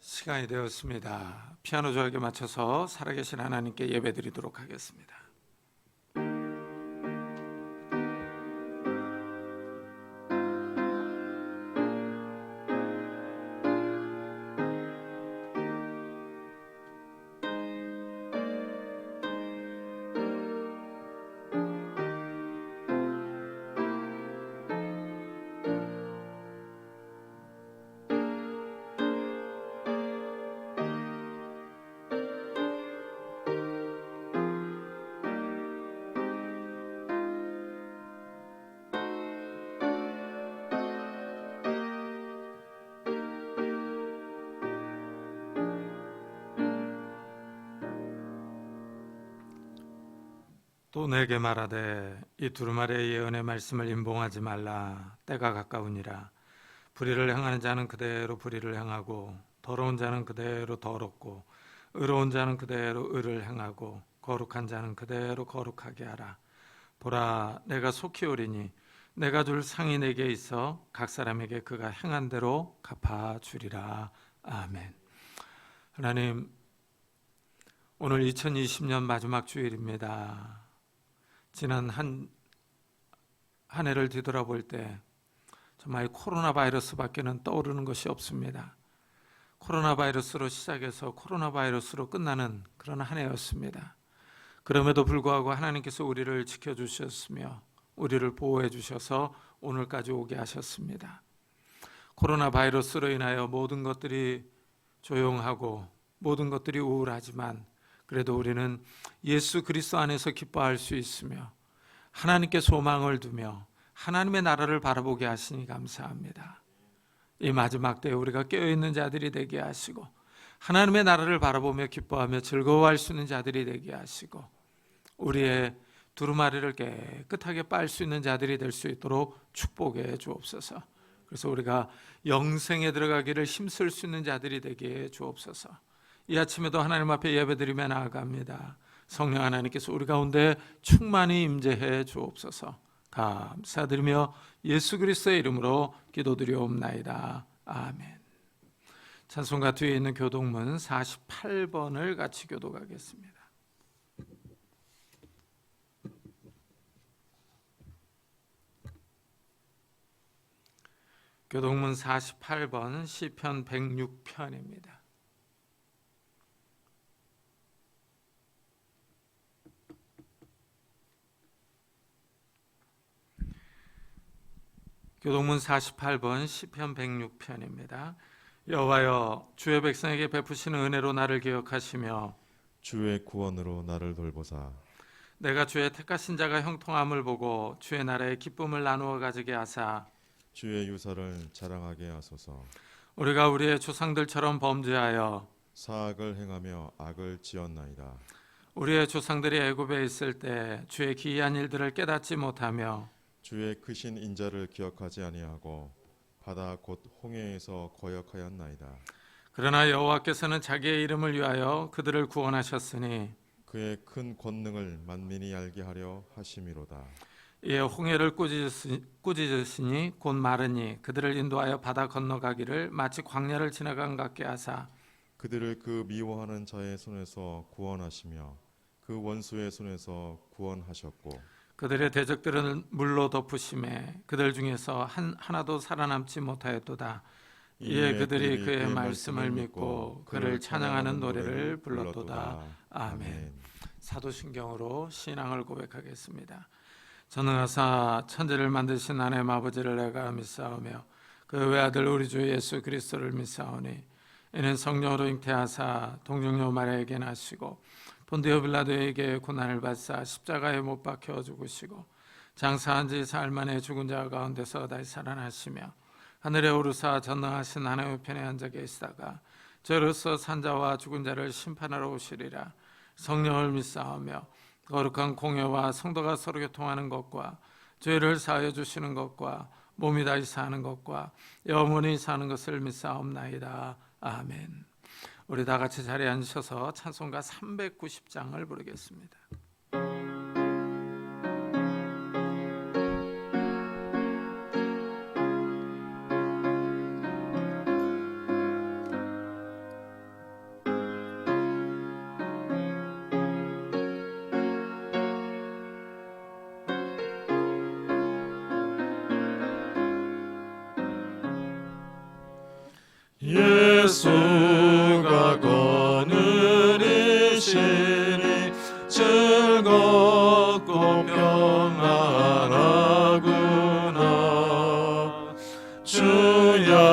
시간이 되었습니다. 피아노 조약에 맞춰서 살아계신 하나님께 예배드리도록 하겠습니다. 또 내게 말하되 이 두루마리의 예언의 말씀을 임봉하지 말라. 때가 가까우니라. 불의를 행하는 자는 그대로 불의를 행하고 더러운 자는 그대로 더럽고 의로운 자는 그대로 의를 행하고 거룩한 자는 그대로 거룩하게 하라. 보라, 내가 속히 오리니 내가 줄 상이 내게 있어 각 사람에게 그가 행한 대로 갚아주리라. 아멘. 하나님, 오늘 2020년 마지막 주일입니다. 지난 한 해를 뒤돌아볼 때 정말 코로나 바이러스밖에는 떠오르는 것이 없습니다. 코로나 바이러스로 시작해서 코로나 바이러스로 끝나는 그런 한 해였습니다. 그럼에도 불구하고 하나님께서 우리를 지켜주셨으며 우리를 보호해 주셔서 오늘까지 오게 하셨습니다. 코로나 바이러스로 인하여 모든 것들이 조용하고 모든 것들이 우울하지만 그래도 우리는 예수 그리스도 안에서 기뻐할 수 있으며 하나님께 소망을 두며 하나님의 나라를 바라보게 하시니 감사합니다. 이 마지막 때에 우리가 깨어있는 자들이 되게 하시고 하나님의 나라를 바라보며 기뻐하며 즐거워할 수 있는 자들이 되게 하시고 우리의 두루마리를 깨끗하게 빨 수 있는 자들이 될 수 있도록 축복해 주옵소서. 그래서 우리가 영생에 들어가기를 힘쓸 수 있는 자들이 되게 해 주옵소서. 이 아침에도 하나님 앞에 예배드리며 나아갑니다. 성령 하나님께서 우리 가운데 충만히 임재해 주옵소서. 감사드리며 예수 그리스도의 이름으로 기도드리옵나이다. 아멘. 찬송가 뒤에 있는 교독문 48번을 같이 교독하겠습니다. 교독문 48번 시편 106편입니다. 교독문 48번 시편 106편입니다. 여호와여, 주의 백성에게 베푸시는 은혜로 나를 기억하시며 주의 구원으로 나를 돌보사. 내가 주의 택하신 자가 형통함을 보고 주의 나라의 기쁨을 나누어 가지게 하사 주의 유사를 자랑하게 하소서. 우리가 우리의 조상들처럼 범죄하여 사악을 행하며 악을 지었나이다. 우리의 조상들이 애굽에 있을 때 주의 기이한 일들을 깨닫지 못하며 주의 크신 인자를 기억하지 아니하고 바다 곧 홍해에서 거역하였나이다. 그러나 여호와께서는 자기의 이름을 위하여 그들을 구원하셨으니 그의 큰 권능을 만민이 알게 하려 하심이로다. 이에 홍해를 꾸짖으시니 곧 마르니 그들을 인도하여 바다 건너가기를 마치 광야를 지나간 같게 하사 그들을 그 미워하는 자의 손에서 구원하시며 그 원수의 손에서 구원하셨고 그들의 대적들은 물로 덮으심에 그들 중에서 하나도 살아남지 못하였도다. 이에 그들이 그의 말씀을 믿고 그를 찬양하는 노래를 불렀도다. 아멘. 사도신경으로 신앙을 고백하겠습니다. 전능하사 천지를 만드신 하나님 아버지를 내가 믿사오며 그 외아들 우리 주 예수 그리스도를 믿사오니 이는 성령으로 잉태하사 동정녀 마리아에게 나시고 본디오 빌라도에게 고난을 받사 십자가에 못 박혀 죽으시고 장사한 지 사흘 만에 죽은 자 가운데서 다시 살아나시며 하늘에 오르사 전능하신 하나님의 편에 앉아 계시다가 저로서 산자와 죽은 자를 심판하러 오시리라. 성령을 믿사오며 거룩한 공회와 성도가 서로 교통하는 것과 죄를 사하여 주시는 것과 몸이 다시 사는 것과 영원히 사는 것을 믿사옵나이다. 아멘. 우리 다 같이 자리에 앉으셔서 찬송가 390장을 부르겠습니다. 예수가 거느리시니 즐겁고 평안하구나. 주야의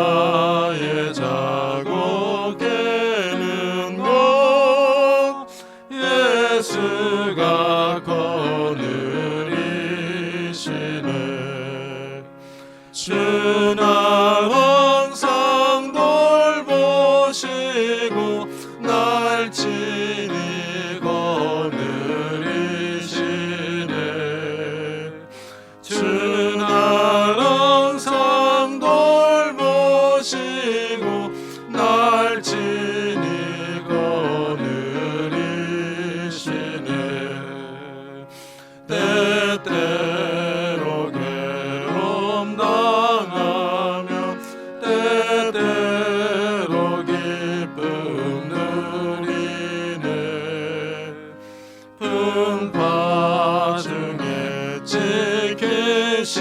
자고 깨는 것 예수가 거느리시네. 주 날 항상 돌보시고 날 친히 거느리시네. 주 날 항상 돌보시고 날 친히 거느리시네. 때때로 괴로움 당하며 때때로 기쁨 누리네. 풍파 중에 지키시고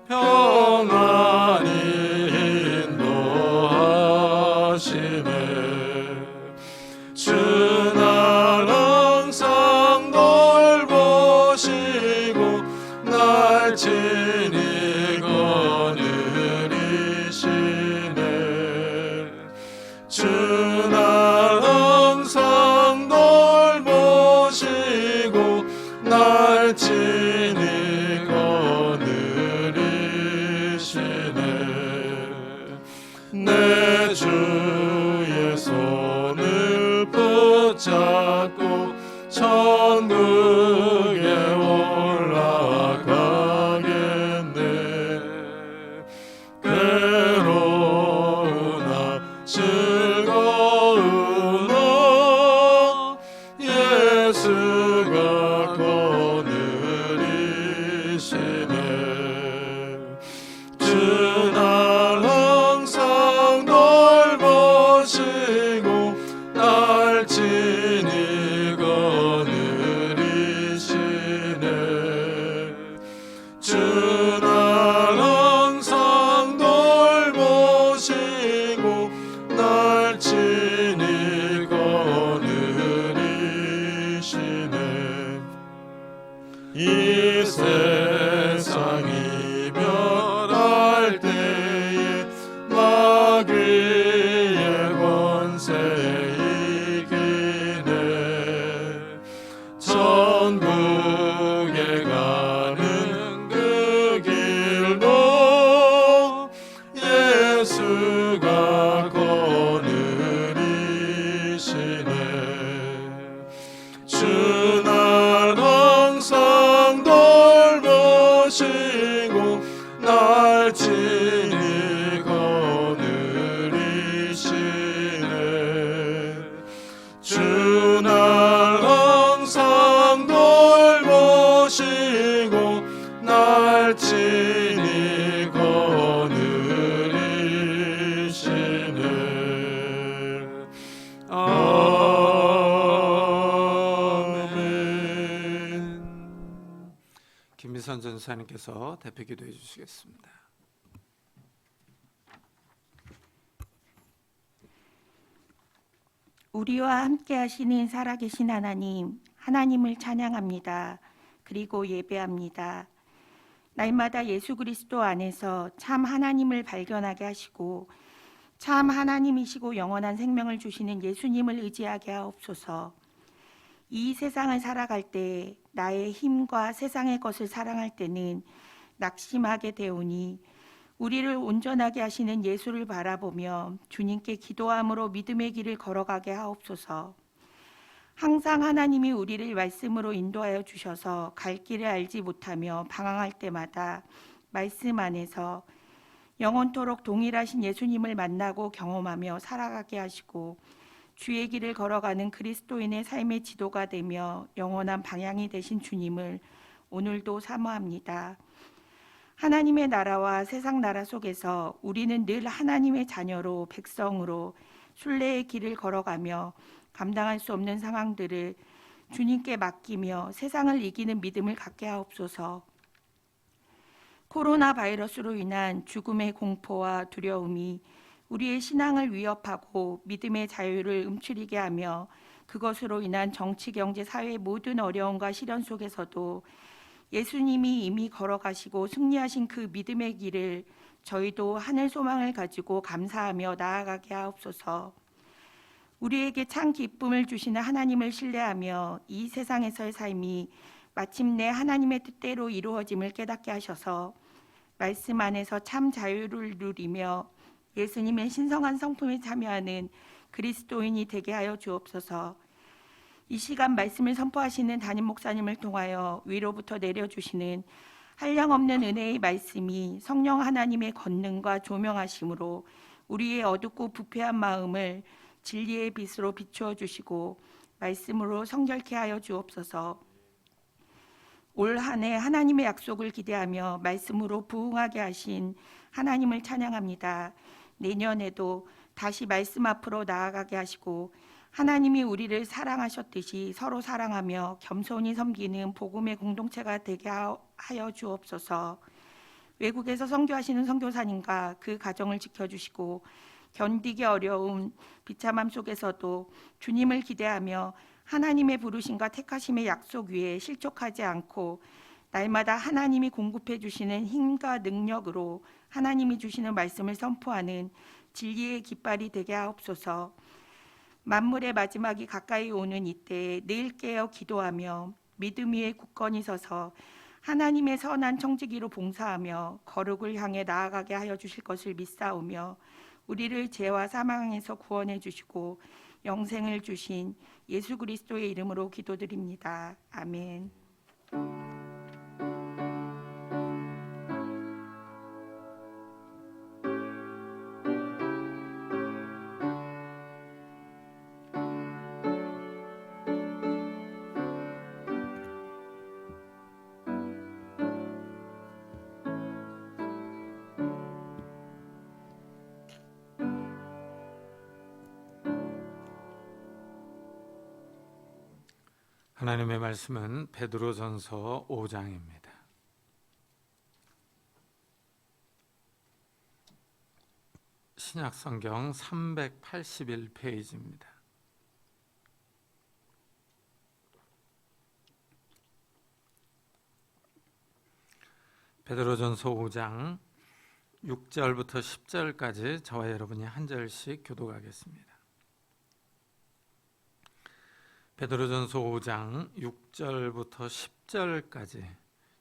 평안히 인도하시네. 주 날 항상 돌보시고 날 친히 거느리시네. 주 날 항상 돌보시고 날 친히 거느리시네. 내 주의 손을 붙잡고 천국에 올라가겠네. 괴로우나 즐거우나 예수가 거느리시네. 주 날 항상 돌보시고 날 친히 거느리시네. 주 날 항상 돌보시고 날 친히 거느리시네. 이 세상 이별할 때에 마귀의 권세 이기네. 천국에 가는 그 길도 예수가 거느리시네. 주 날 항상 돌보시고 날 친히 거느리시네. 주 날 항상 돌보시고 날 친히 거느리시네. 아멘. 김미선 전사님께서 대표 기도해 주시겠습니다. 우리와 함께 하시는 살아계신 하나님, 하나님을 찬양합니다. 그리고 예배합니다. 날마다 예수 그리스도 안에서 참 하나님을 발견하게 하시고 참 하나님이시고 영원한 생명을 주시는 예수님을 의지하게 하옵소서. 이 세상을 살아갈 때 나의 힘과 세상의 것을 사랑할 때는 낙심하게 되오니 우리를 온전하게 하시는 예수를 바라보며 주님께 기도함으로 믿음의 길을 걸어가게 하옵소서. 항상 하나님이 우리를 말씀으로 인도하여 주셔서 갈 길을 알지 못하며 방황할 때마다 말씀 안에서 영원토록 동일하신 예수님을 만나고 경험하며 살아가게 하시고 주의 길을 걸어가는 그리스도인의 삶의 지도가 되며 영원한 방향이 되신 주님을 오늘도 사모합니다. 하나님의 나라와 세상 나라 속에서 우리는 늘 하나님의 자녀로 백성으로 순례의 길을 걸어가며 감당할 수 없는 상황들을 주님께 맡기며 세상을 이기는 믿음을 갖게 하옵소서. 코로나 바이러스로 인한 죽음의 공포와 두려움이 우리의 신앙을 위협하고 믿음의 자유를 움츠리게 하며 그것으로 인한 정치, 경제, 사회의 모든 어려움과 시련 속에서도 예수님이 이미 걸어가시고 승리하신 그 믿음의 길을 저희도 하늘 소망을 가지고 감사하며 나아가게 하옵소서. 우리에게 참 기쁨을 주시는 하나님을 신뢰하며 이 세상에서의 삶이 마침내 하나님의 뜻대로 이루어짐을 깨닫게 하셔서 말씀 안에서 참 자유를 누리며 예수님의 신성한 성품에 참여하는 그리스도인이 되게 하여 주옵소서. 이 시간 말씀을 선포하시는 담임 목사님을 통하여 위로부터 내려주시는 한량없는 은혜의 말씀이 성령 하나님의 권능과 조명하심으로 우리의 어둡고 부패한 마음을 진리의 빛으로 비추어 주시고 말씀으로 성결케 하여 주옵소서. 올 한 해 하나님의 약속을 기대하며 말씀으로 부응하게 하신 하나님을 찬양합니다. 내년에도 다시 말씀 앞으로 나아가게 하시고 하나님이 우리를 사랑하셨듯이 서로 사랑하며 겸손히 섬기는 복음의 공동체가 되게 하여 주옵소서. 외국에서 선교하시는 선교사님과 그 가정을 지켜주시고 견디기 어려운 비참함 속에서도 주님을 기대하며 하나님의 부르심과 택하심의 약속 위에 실족하지 않고 날마다 하나님이 공급해 주시는 힘과 능력으로 하나님이 주시는 말씀을 선포하는 진리의 깃발이 되게 하옵소서. 만물의 마지막이 가까이 오는 이때에 늘 깨어 기도하며 믿음 위에 굳건히 서서 하나님의 선한 청지기로 봉사하며 거룩을 향해 나아가게 하여 주실 것을 믿사오며 우리를 죄와 사망에서 구원해 주시고 영생을 주신 예수 그리스도의 이름으로 기도드립니다. 아멘. 하나님의 말씀은 베드로전서 5장입니다. 신약성경 381페이지입니다. 베드로전서 5장 6절부터 10절까지 저와 여러분이 한 절씩 교독하겠습니다. 베드로전서 5장 6절부터 10절까지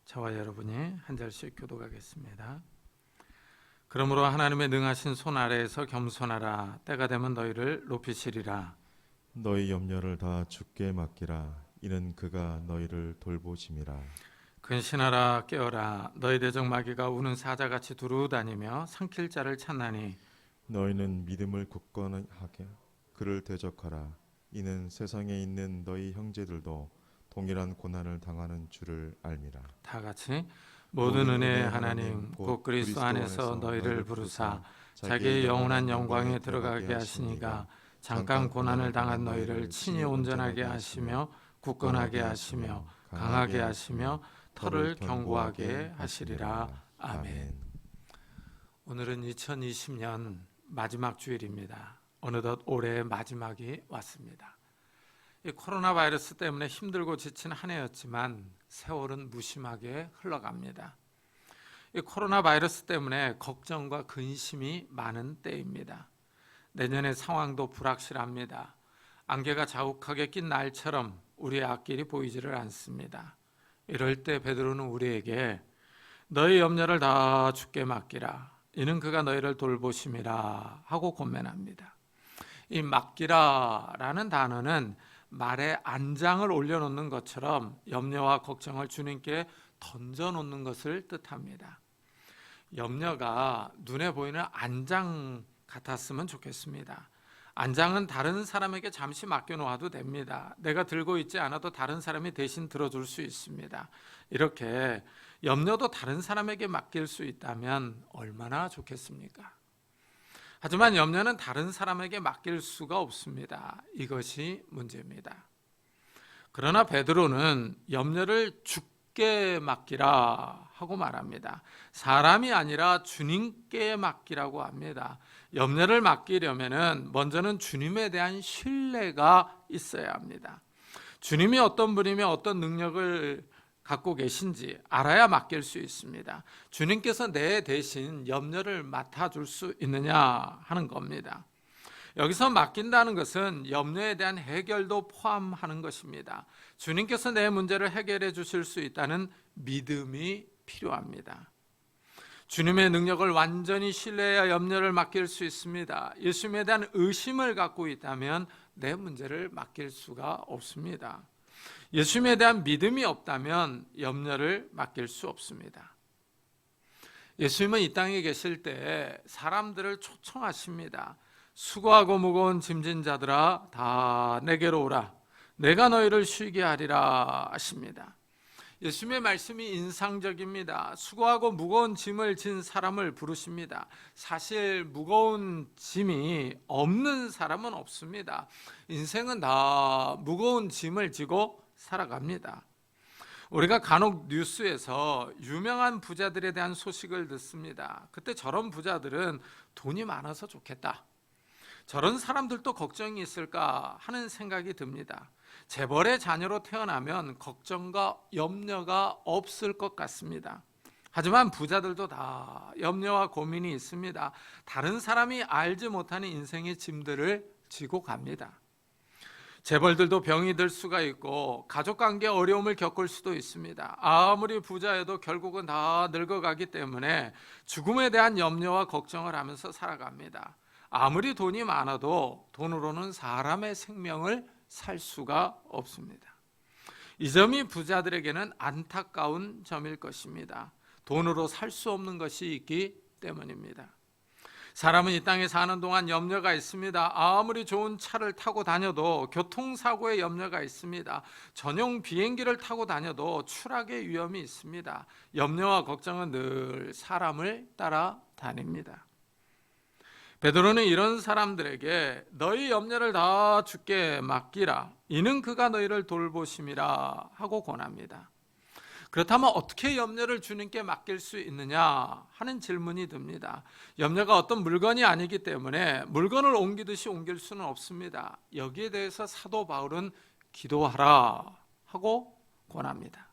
저와 여러분이 한 절씩 교독하겠습니다. 그러므로 하나님의 능하신 손 아래에서 겸손하라. 때가 되면 너희를 높이시리라. 너희 염려를 다 주께 맡기라. 이는 그가 너희를 돌보심이라. 근신하라 깨어라. 너희 대적 마귀가 우는 사자같이 두루다니며 삼킬 자를 찾나니 너희는 믿음을 굳건하게 그를 대적하라. 이는 세상에 있는 너희 형제들도 동일한 고난을 당하는 줄을 알미라. 다 같이 모든 은혜의 하나님 곧 그리스도 안에서 너희를 부르사 자기의 영원한 영광에 들어가게 하시니가 잠깐 고난을 당한 너희를 친히 온전하게 하시며 굳건하게 하시며 강하게 하시며 터를 견고하게 하시리라. 아멘. 오늘은 2020년 마지막 주일입니다. 어느덧 올해의 마지막이 왔습니다. 이 코로나 바이러스 때문에 힘들고 지친 한 해였지만 세월은 무심하게 흘러갑니다. 이 코로나 바이러스 때문에 걱정과 근심이 많은 때입니다. 내년의 상황도 불확실합니다. 안개가 자욱하게 낀 날처럼 우리의 앞길이 보이지를 않습니다. 이럴 때 베드로는 우리에게 너희 염려를 다 주께 맡기라. 이는 그가 너희를 돌보심이라 하고 권면합니다. 이 맡기라라는 단어는 말에 안장을 올려놓는 것처럼 염려와 걱정을 주님께 던져놓는 것을 뜻합니다. 염려가 눈에 보이는 안장 같았으면 좋겠습니다. 안장은 다른 사람에게 잠시 맡겨놓아도 됩니다. 내가 들고 있지 않아도 다른 사람이 대신 들어줄 수 있습니다. 이렇게 염려도 다른 사람에게 맡길 수 있다면 얼마나 좋겠습니까? 하지만 염려는 다른 사람에게 맡길 수가 없습니다. 이것이 문제입니다. 그러나 베드로는 염려를 주께 맡기라 하고 말합니다. 사람이 아니라 주님께 맡기라고 합니다. 염려를 맡기려면은 먼저는 주님에 대한 신뢰가 있어야 합니다. 주님이 어떤 분이며 어떤 능력을 갖고 계신지 알아야 맡길 수 있습니다. 주님께서 내 대신 염려를 맡아줄 수 있느냐 하는 겁니다. 여기서 맡긴다는 것은 염려에 대한 해결도 포함하는 것입니다. 주님께서 내 문제를 해결해 주실 수 있다는 믿음이 필요합니다. 주님의 능력을 완전히 신뢰해야 염려를 맡길 수 있습니다. 예수님에 대한 의심을 갖고 있다면 내 문제를 맡길 수가 없습니다. 예수님에 대한 믿음이 없다면 염려를 맡길 수 없습니다. 예수님은 이 땅에 계실 때 사람들을 초청하십니다. 수고하고 무거운 짐진 자들아 다 내게로 오라. 내가 너희를 쉬게 하리라 하십니다. 예수님의 말씀이 인상적입니다. 수고하고 무거운 짐을 진 사람을 부르십니다. 사실 무거운 짐이 없는 사람은 없습니다. 인생은 다 무거운 짐을 지고 살아갑니다. 우리가 간혹 뉴스에서 유명한 부자들에 대한 소식을 듣습니다. 그때 저런 부자들은 돈이 많아서 좋겠다, 저런 사람들도 걱정이 있을까 하는 생각이 듭니다. 재벌의 자녀로 태어나면 걱정과 염려가 없을 것 같습니다. 하지만 부자들도 다 염려와 고민이 있습니다. 다른 사람이 알지 못하는 인생의 짐들을 지고 갑니다. 재벌들도 병이 들 수가 있고 가족관계 어려움을 겪을 수도 있습니다. 아무리 부자여도 결국은 다 늙어가기 때문에 죽음에 대한 염려와 걱정을 하면서 살아갑니다. 아무리 돈이 많아도 돈으로는 사람의 생명을 살 수가 없습니다. 이 점이 부자들에게는 안타까운 점일 것입니다. 돈으로 살 수 없는 것이 있기 때문입니다. 사람은 이 땅에 사는 동안 염려가 있습니다. 아무리 좋은 차를 타고 다녀도 교통사고의 염려가 있습니다. 전용 비행기를 타고 다녀도 추락의 위험이 있습니다. 염려와 걱정은 늘 사람을 따라다닙니다. 베드로는 이런 사람들에게 너희 염려를 다 주께 맡기라. 이는 그가 너희를 돌보심이라 하고 권합니다. 그렇다면 어떻게 염려를 주님께 맡길 수 있느냐 하는 질문이 듭니다. 염려가 어떤 물건이 아니기 때문에 물건을 옮기듯이 옮길 수는 없습니다. 여기에 대해서 사도 바울은 기도하라 하고 권합니다.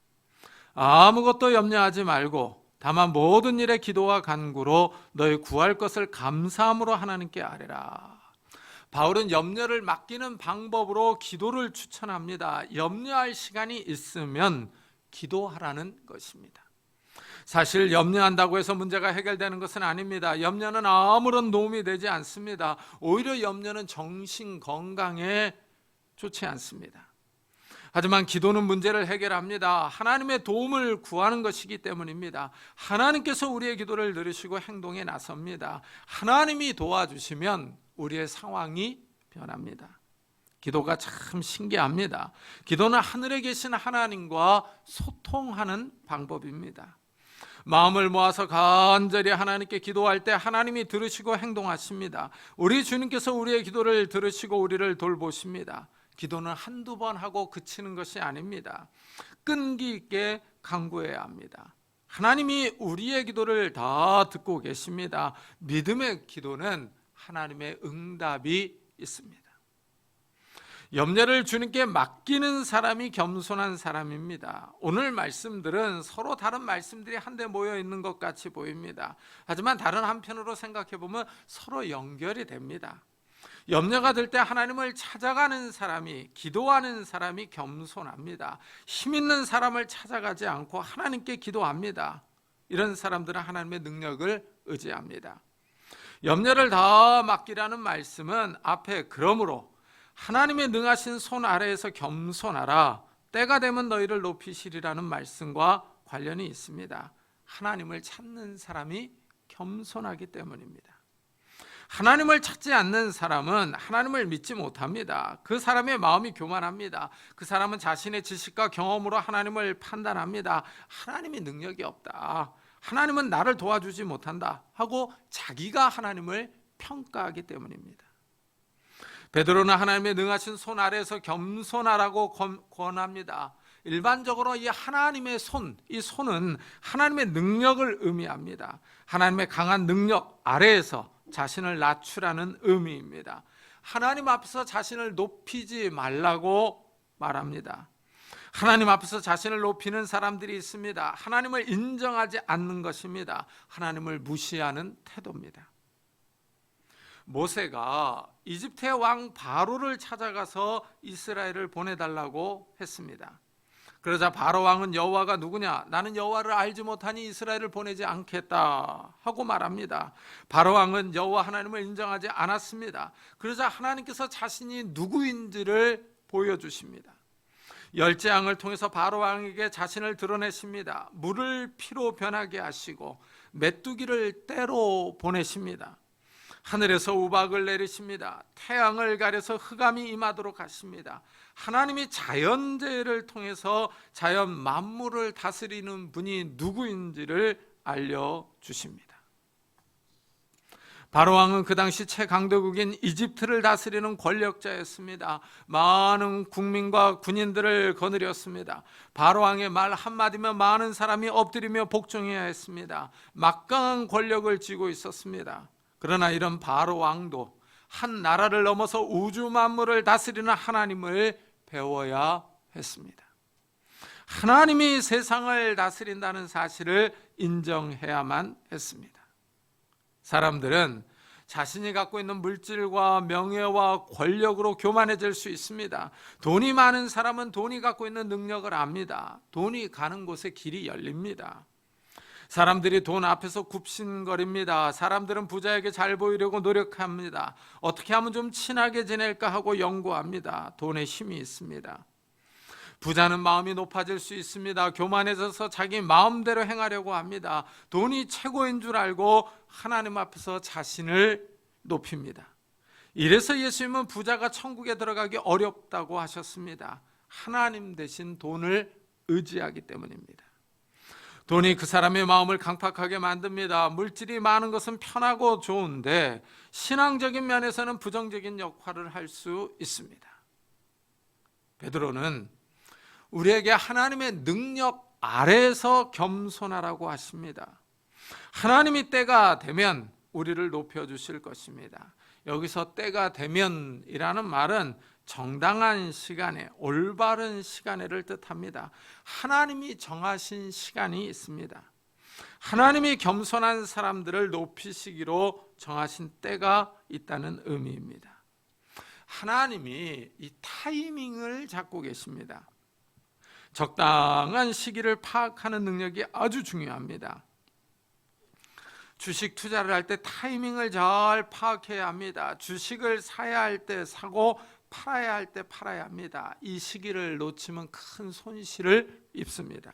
아무것도 염려하지 말고 다만 모든 일에 기도와 간구로 너희 구할 것을 감사함으로 하나님께 아뢰라. 바울은 염려를 맡기는 방법으로 기도를 추천합니다. 염려할 시간이 있으면 기도하라는 것입니다. 사실 염려한다고 해서 문제가 해결되는 것은 아닙니다. 염려는 아무런 도움이 되지 않습니다. 오히려 염려는 정신 건강에 좋지 않습니다. 하지만 기도는 문제를 해결합니다. 하나님의 도움을 구하는 것이기 때문입니다. 하나님께서 우리의 기도를 들으시고 행동에 나섭니다. 하나님이 도와주시면 우리의 상황이 변합니다. 기도가 참 신기합니다. 기도는 하늘에 계신 하나님과 소통하는 방법입니다. 마음을 모아서 간절히 하나님께 기도할 때 하나님이 들으시고 행동하십니다. 우리 주님께서 우리의 기도를 들으시고 우리를 돌보십니다. 기도는 한두 번 하고 그치는 것이 아닙니다. 끈기 있게 간구해야 합니다. 하나님이 우리의 기도를 다 듣고 계십니다. 믿음의 기도는 하나님의 응답이 있습니다. 염려를 주님께 맡기는 사람이 겸손한 사람입니다. 오늘 말씀들은 서로 다른 말씀들이 한데 모여 있는 것 같이 보입니다. 하지만 다른 한편으로 생각해 보면 서로 연결이 됩니다. 염려가 들 때 하나님을 찾아가는 사람이, 기도하는 사람이 겸손합니다. 힘 있는 사람을 찾아가지 않고 하나님께 기도합니다. 이런 사람들은 하나님의 능력을 의지합니다. 염려를 다 맡기라는 말씀은 앞에 그러므로 하나님의 능하신 손 아래에서 겸손하라. 때가 되면 너희를 높이시리라는 말씀과 관련이 있습니다. 하나님을 찾는 사람이 겸손하기 때문입니다. 하나님을 찾지 않는 사람은 하나님을 믿지 못합니다. 그 사람의 마음이 교만합니다. 그 사람은 자신의 지식과 경험으로 하나님을 판단합니다. 하나님이 능력이 없다, 하나님은 나를 도와주지 못한다 하고 자기가 하나님을 평가하기 때문입니다. 베드로는 하나님의 능하신 손 아래에서 겸손하라고 권합니다. 일반적으로 이 하나님의 손, 이 손은 하나님의 능력을 의미합니다. 하나님의 강한 능력 아래에서 자신을 낮추라는 의미입니다. 하나님 앞에서 자신을 높이지 말라고 말합니다. 하나님 앞에서 자신을 높이는 사람들이 있습니다. 하나님을 인정하지 않는 것입니다. 하나님을 무시하는 태도입니다. 모세가 이집트의 왕 바로를 찾아가서 이스라엘을 보내달라고 했습니다. 그러자 바로 왕은 여호와가 누구냐? 나는 여호와를 알지 못하니 이스라엘을 보내지 않겠다 하고 말합니다. 바로 왕은 여호와 하나님을 인정하지 않았습니다. 그러자 하나님께서 자신이 누구인지를 보여주십니다. 열재앙을 통해서 바로 왕에게 자신을 드러내십니다. 물을 피로 변하게 하시고 메뚜기를 떼로 보내십니다. 하늘에서 우박을 내리십니다. 태양을 가려서 흑암이 임하도록 하십니다. 하나님이 자연재해를 통해서 자연 만물을 다스리는 분이 누구인지를 알려주십니다. 바로 왕은 그 당시 최강대국인 이집트를 다스리는 권력자였습니다. 많은 국민과 군인들을 거느렸습니다. 바로 왕의 말 한마디면 많은 사람이 엎드리며 복종해야 했습니다. 막강한 권력을 쥐고 있었습니다. 그러나 이런 바로 왕도 한 나라를 넘어서 우주 만물을 다스리는 하나님을 배워야 했습니다. 하나님이 세상을 다스린다는 사실을 인정해야만 했습니다. 사람들은 자신이 갖고 있는 물질과 명예와 권력으로 교만해질 수 있습니다. 돈이 많은 사람은 돈이 갖고 있는 능력을 압니다. 돈이 가는 곳에 길이 열립니다. 사람들이 돈 앞에서 굽신거립니다. 사람들은 부자에게 잘 보이려고 노력합니다. 어떻게 하면 좀 친하게 지낼까 하고 연구합니다. 돈에 힘이 있습니다. 부자는 마음이 높아질 수 있습니다. 교만해져서 자기 마음대로 행하려고 합니다. 돈이 최고인 줄 알고 하나님 앞에서 자신을 높입니다. 이래서 예수님은 부자가 천국에 들어가기 어렵다고 하셨습니다. 하나님 대신 돈을 의지하기 때문입니다. 돈이 그 사람의 마음을 강팍하게 만듭니다. 물질이 많은 것은 편하고 좋은데 신앙적인 면에서는 부정적인 역할을 할 수 있습니다. 베드로는 우리에게 하나님의 능력 아래에서 겸손하라고 하십니다. 하나님이 때가 되면 우리를 높여주실 것입니다. 여기서 때가 되면이라는 말은 정당한 시간에, 올바른 시간에를 뜻합니다. 하나님이 정하신 시간이 있습니다. 하나님이 겸손한 사람들을 높이시기로 정하신 때가 있다는 의미입니다. 하나님이 이 타이밍을 잡고 계십니다. 적당한 시기를 파악하는 능력이 아주 중요합니다. 주식 투자를 할 때 타이밍을 잘 파악해야 합니다. 주식을 사야 할 때 사고 팔아야 할 때 팔아야 합니다. 이 시기를 놓치면 큰 손실을 입습니다.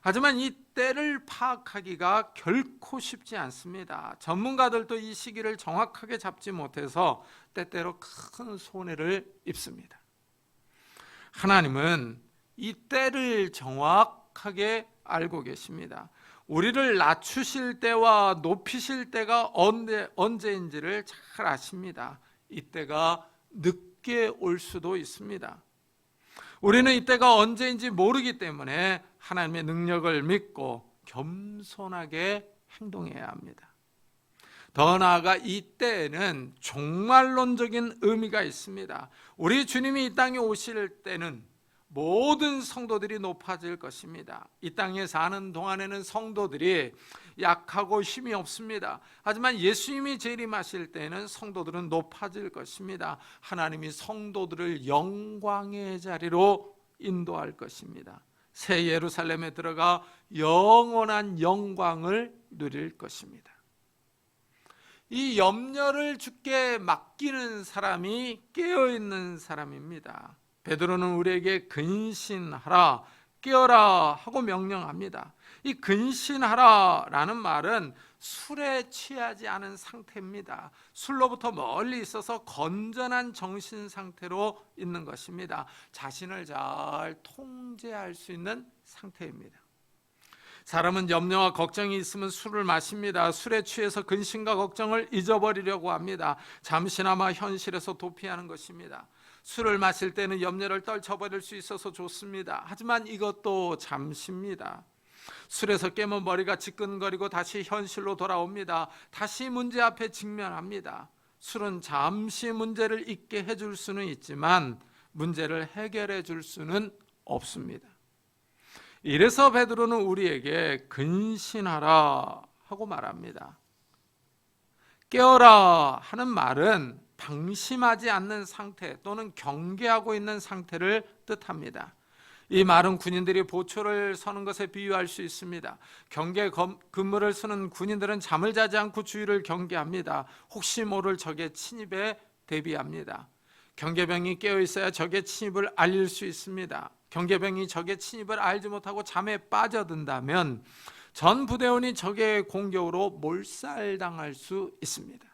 하지만 이 때를 파악하기가 결코 쉽지 않습니다. 전문가들도 이 시기를 정확하게 잡지 못해서 때때로 큰 손해를 입습니다. 하나님은 이 때를 정확하게 알고 계십니다. 우리를 낮추실 때와 높이실 때가 언제인지를 잘 아십니다. 이때가 늦게 올 수도 있습니다. 우리는 이때가 언제인지 모르기 때문에 하나님의 능력을 믿고 겸손하게 행동해야 합니다. 더 나아가 이때에는 종말론적인 의미가 있습니다. 우리 주님이 이 땅에 오실 때는 모든 성도들이 높아질 것입니다. 이 땅에 사는 동안에는 성도들이 약하고 힘이 없습니다. 하지만 예수님이 재림하실 때는 성도들은 높아질 것입니다. 하나님이 성도들을 영광의 자리로 인도할 것입니다. 새 예루살렘에 들어가 영원한 영광을 누릴 것입니다. 이 염려를 주께 맡기는 사람이 깨어있는 사람입니다. 베드로는 우리에게 근신하라, 깨어라 하고 명령합니다. 이 근신하라라는 말은 술에 취하지 않은 상태입니다. 술로부터 멀리 있어서 건전한 정신 상태로 있는 것입니다. 자신을 잘 통제할 수 있는 상태입니다. 사람은 염려와 걱정이 있으면 술을 마십니다. 술에 취해서 근심과 걱정을 잊어버리려고 합니다. 잠시나마 현실에서 도피하는 것입니다. 술을 마실 때는 염려를 떨쳐버릴 수 있어서 좋습니다. 하지만 이것도 잠시입니다. 술에서 깨면 머리가 지끈거리고 다시 현실로 돌아옵니다. 다시 문제 앞에 직면합니다. 술은 잠시 문제를 잊게 해줄 수는 있지만 문제를 해결해 줄 수는 없습니다. 이래서 베드로는 우리에게 근신하라 하고 말합니다. 깨어라 하는 말은 방심하지 않는 상태 또는 경계하고 있는 상태를 뜻합니다. 이 말은 군인들이 보초를 서는 것에 비유할 수 있습니다. 경계 근무를 서는 군인들은 잠을 자지 않고 주위를 경계합니다. 혹시 모를 적의 침입에 대비합니다. 경계병이 깨어 있어야 적의 침입을 알릴 수 있습니다. 경계병이 적의 침입을 알지 못하고 잠에 빠져든다면 전 부대원이 적의 공격으로 몰살당할 수 있습니다.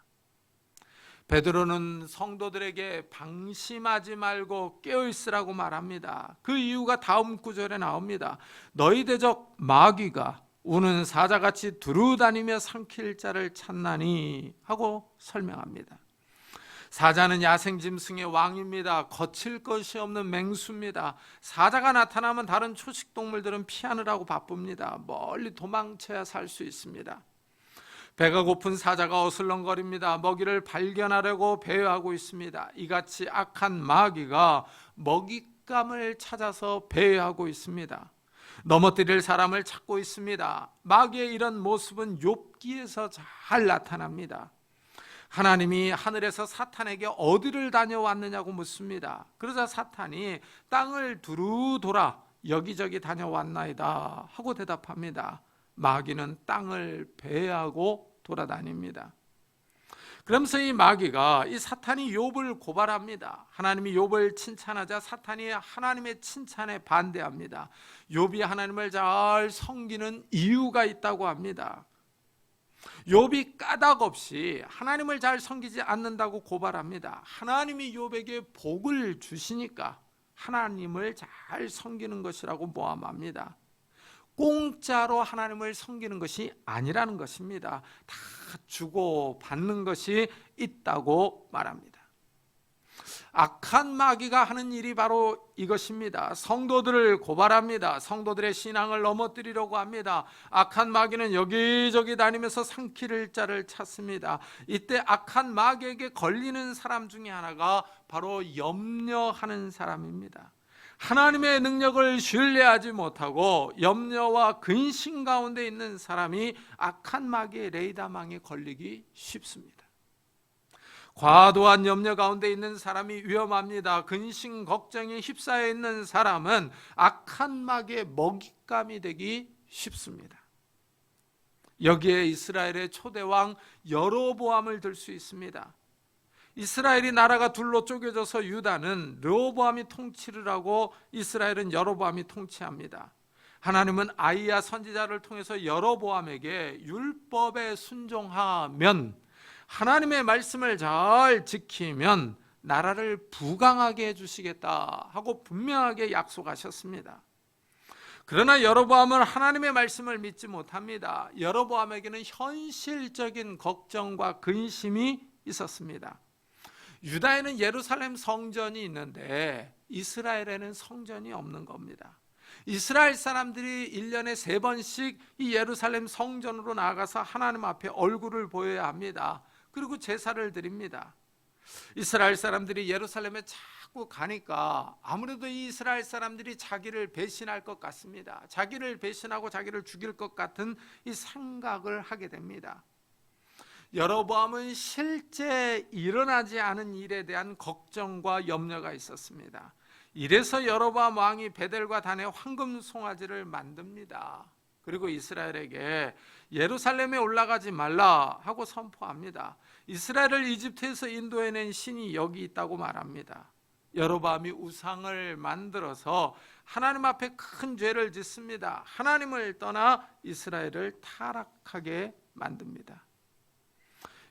베드로는 성도들에게 방심하지 말고 깨어있으라고 말합니다. 그 이유가 다음 구절에 나옵니다. 너희 대적 마귀가 우는 사자같이 두루다니며 삼킬 자를 찾나니 하고 설명합니다. 사자는 야생짐승의 왕입니다. 거칠 것이 없는 맹수입니다. 사자가 나타나면 다른 초식동물들은 피하느라고 바쁩니다. 멀리 도망쳐야 살 수 있습니다. 배가 고픈 사자가 어슬렁거립니다. 먹이를 발견하려고 배회하고 있습니다. 이같이 악한 마귀가 먹잇감을 찾아서 배회하고 있습니다. 넘어뜨릴 사람을 찾고 있습니다. 마귀의 이런 모습은 욥기에서 잘 나타납니다. 하나님이 하늘에서 사탄에게 어디를 다녀왔느냐고 묻습니다. 그러자 사탄이 땅을 두루 돌아 여기저기 다녀왔나이다 하고 대답합니다. 마귀는 땅을 배회하고 돌아다닙니다. 그러면서 이 마귀가 이 사탄이 욥을 고발합니다. 하나님이 욥을 칭찬하자 사탄이 하나님의 칭찬에 반대합니다. 욥이 하나님을 잘 섬기는 이유가 있다고 합니다. 욥이 까닭없이 하나님을 잘 섬기지 않는다고 고발합니다. 하나님이 욥에게 복을 주시니까 하나님을 잘 섬기는 것이라고 모함합니다. 공짜로 하나님을 섬기는 것이 아니라는 것입니다. 다 주고 받는 것이 있다고 말합니다. 악한 마귀가 하는 일이 바로 이것입니다. 성도들을 고발합니다. 성도들의 신앙을 넘어뜨리려고 합니다. 악한 마귀는 여기저기 다니면서 삼킬 자를 찾습니다. 이때 악한 마귀에게 걸리는 사람 중에 하나가 바로 염려하는 사람입니다. 하나님의 능력을 신뢰하지 못하고 염려와 근심 가운데 있는 사람이 악한 마귀의 레이더망에 걸리기 쉽습니다. 과도한 염려 가운데 있는 사람이 위험합니다. 근심 걱정에 휩싸여 있는 사람은 악한 마귀의 먹잇감이 되기 쉽습니다. 여기에 이스라엘의 초대왕 여로보암을 들 수 있습니다. 이스라엘이 나라가 둘로 쪼개져서 유다는 르호보암이 통치를 하고 이스라엘은 여로보암이 통치합니다. 하나님은 아이야 선지자를 통해서 여로보암에게 율법에 순종하면, 하나님의 말씀을 잘 지키면 나라를 부강하게 해주시겠다 하고 분명하게 약속하셨습니다. 그러나 여로보암은 하나님의 말씀을 믿지 못합니다. 여로보암에게는 현실적인 걱정과 근심이 있었습니다. 유다에는 예루살렘 성전이 있는데 이스라엘에는 성전이 없는 겁니다. 이스라엘 사람들이 1년에 3번씩 이 예루살렘 성전으로 나아가서 하나님 앞에 얼굴을 보여야 합니다. 그리고 제사를 드립니다. 이스라엘 사람들이 예루살렘에 자꾸 가니까 아무래도 이 이스라엘 사람들이 자기를 배신할 것 같습니다. 자기를 배신하고 자기를 죽일 것 같은 이 생각을 하게 됩니다. 여로보암은 실제 일어나지 않은 일에 대한 걱정과 염려가 있었습니다. 이래서 여로보암 왕이 베델과 단에 황금 송아지를 만듭니다. 그리고 이스라엘에게 예루살렘에 올라가지 말라 하고 선포합니다. 이스라엘을 이집트에서 인도해낸 신이 여기 있다고 말합니다. 여로보암이 우상을 만들어서 하나님 앞에 큰 죄를 짓습니다. 하나님을 떠나 이스라엘을 타락하게 만듭니다.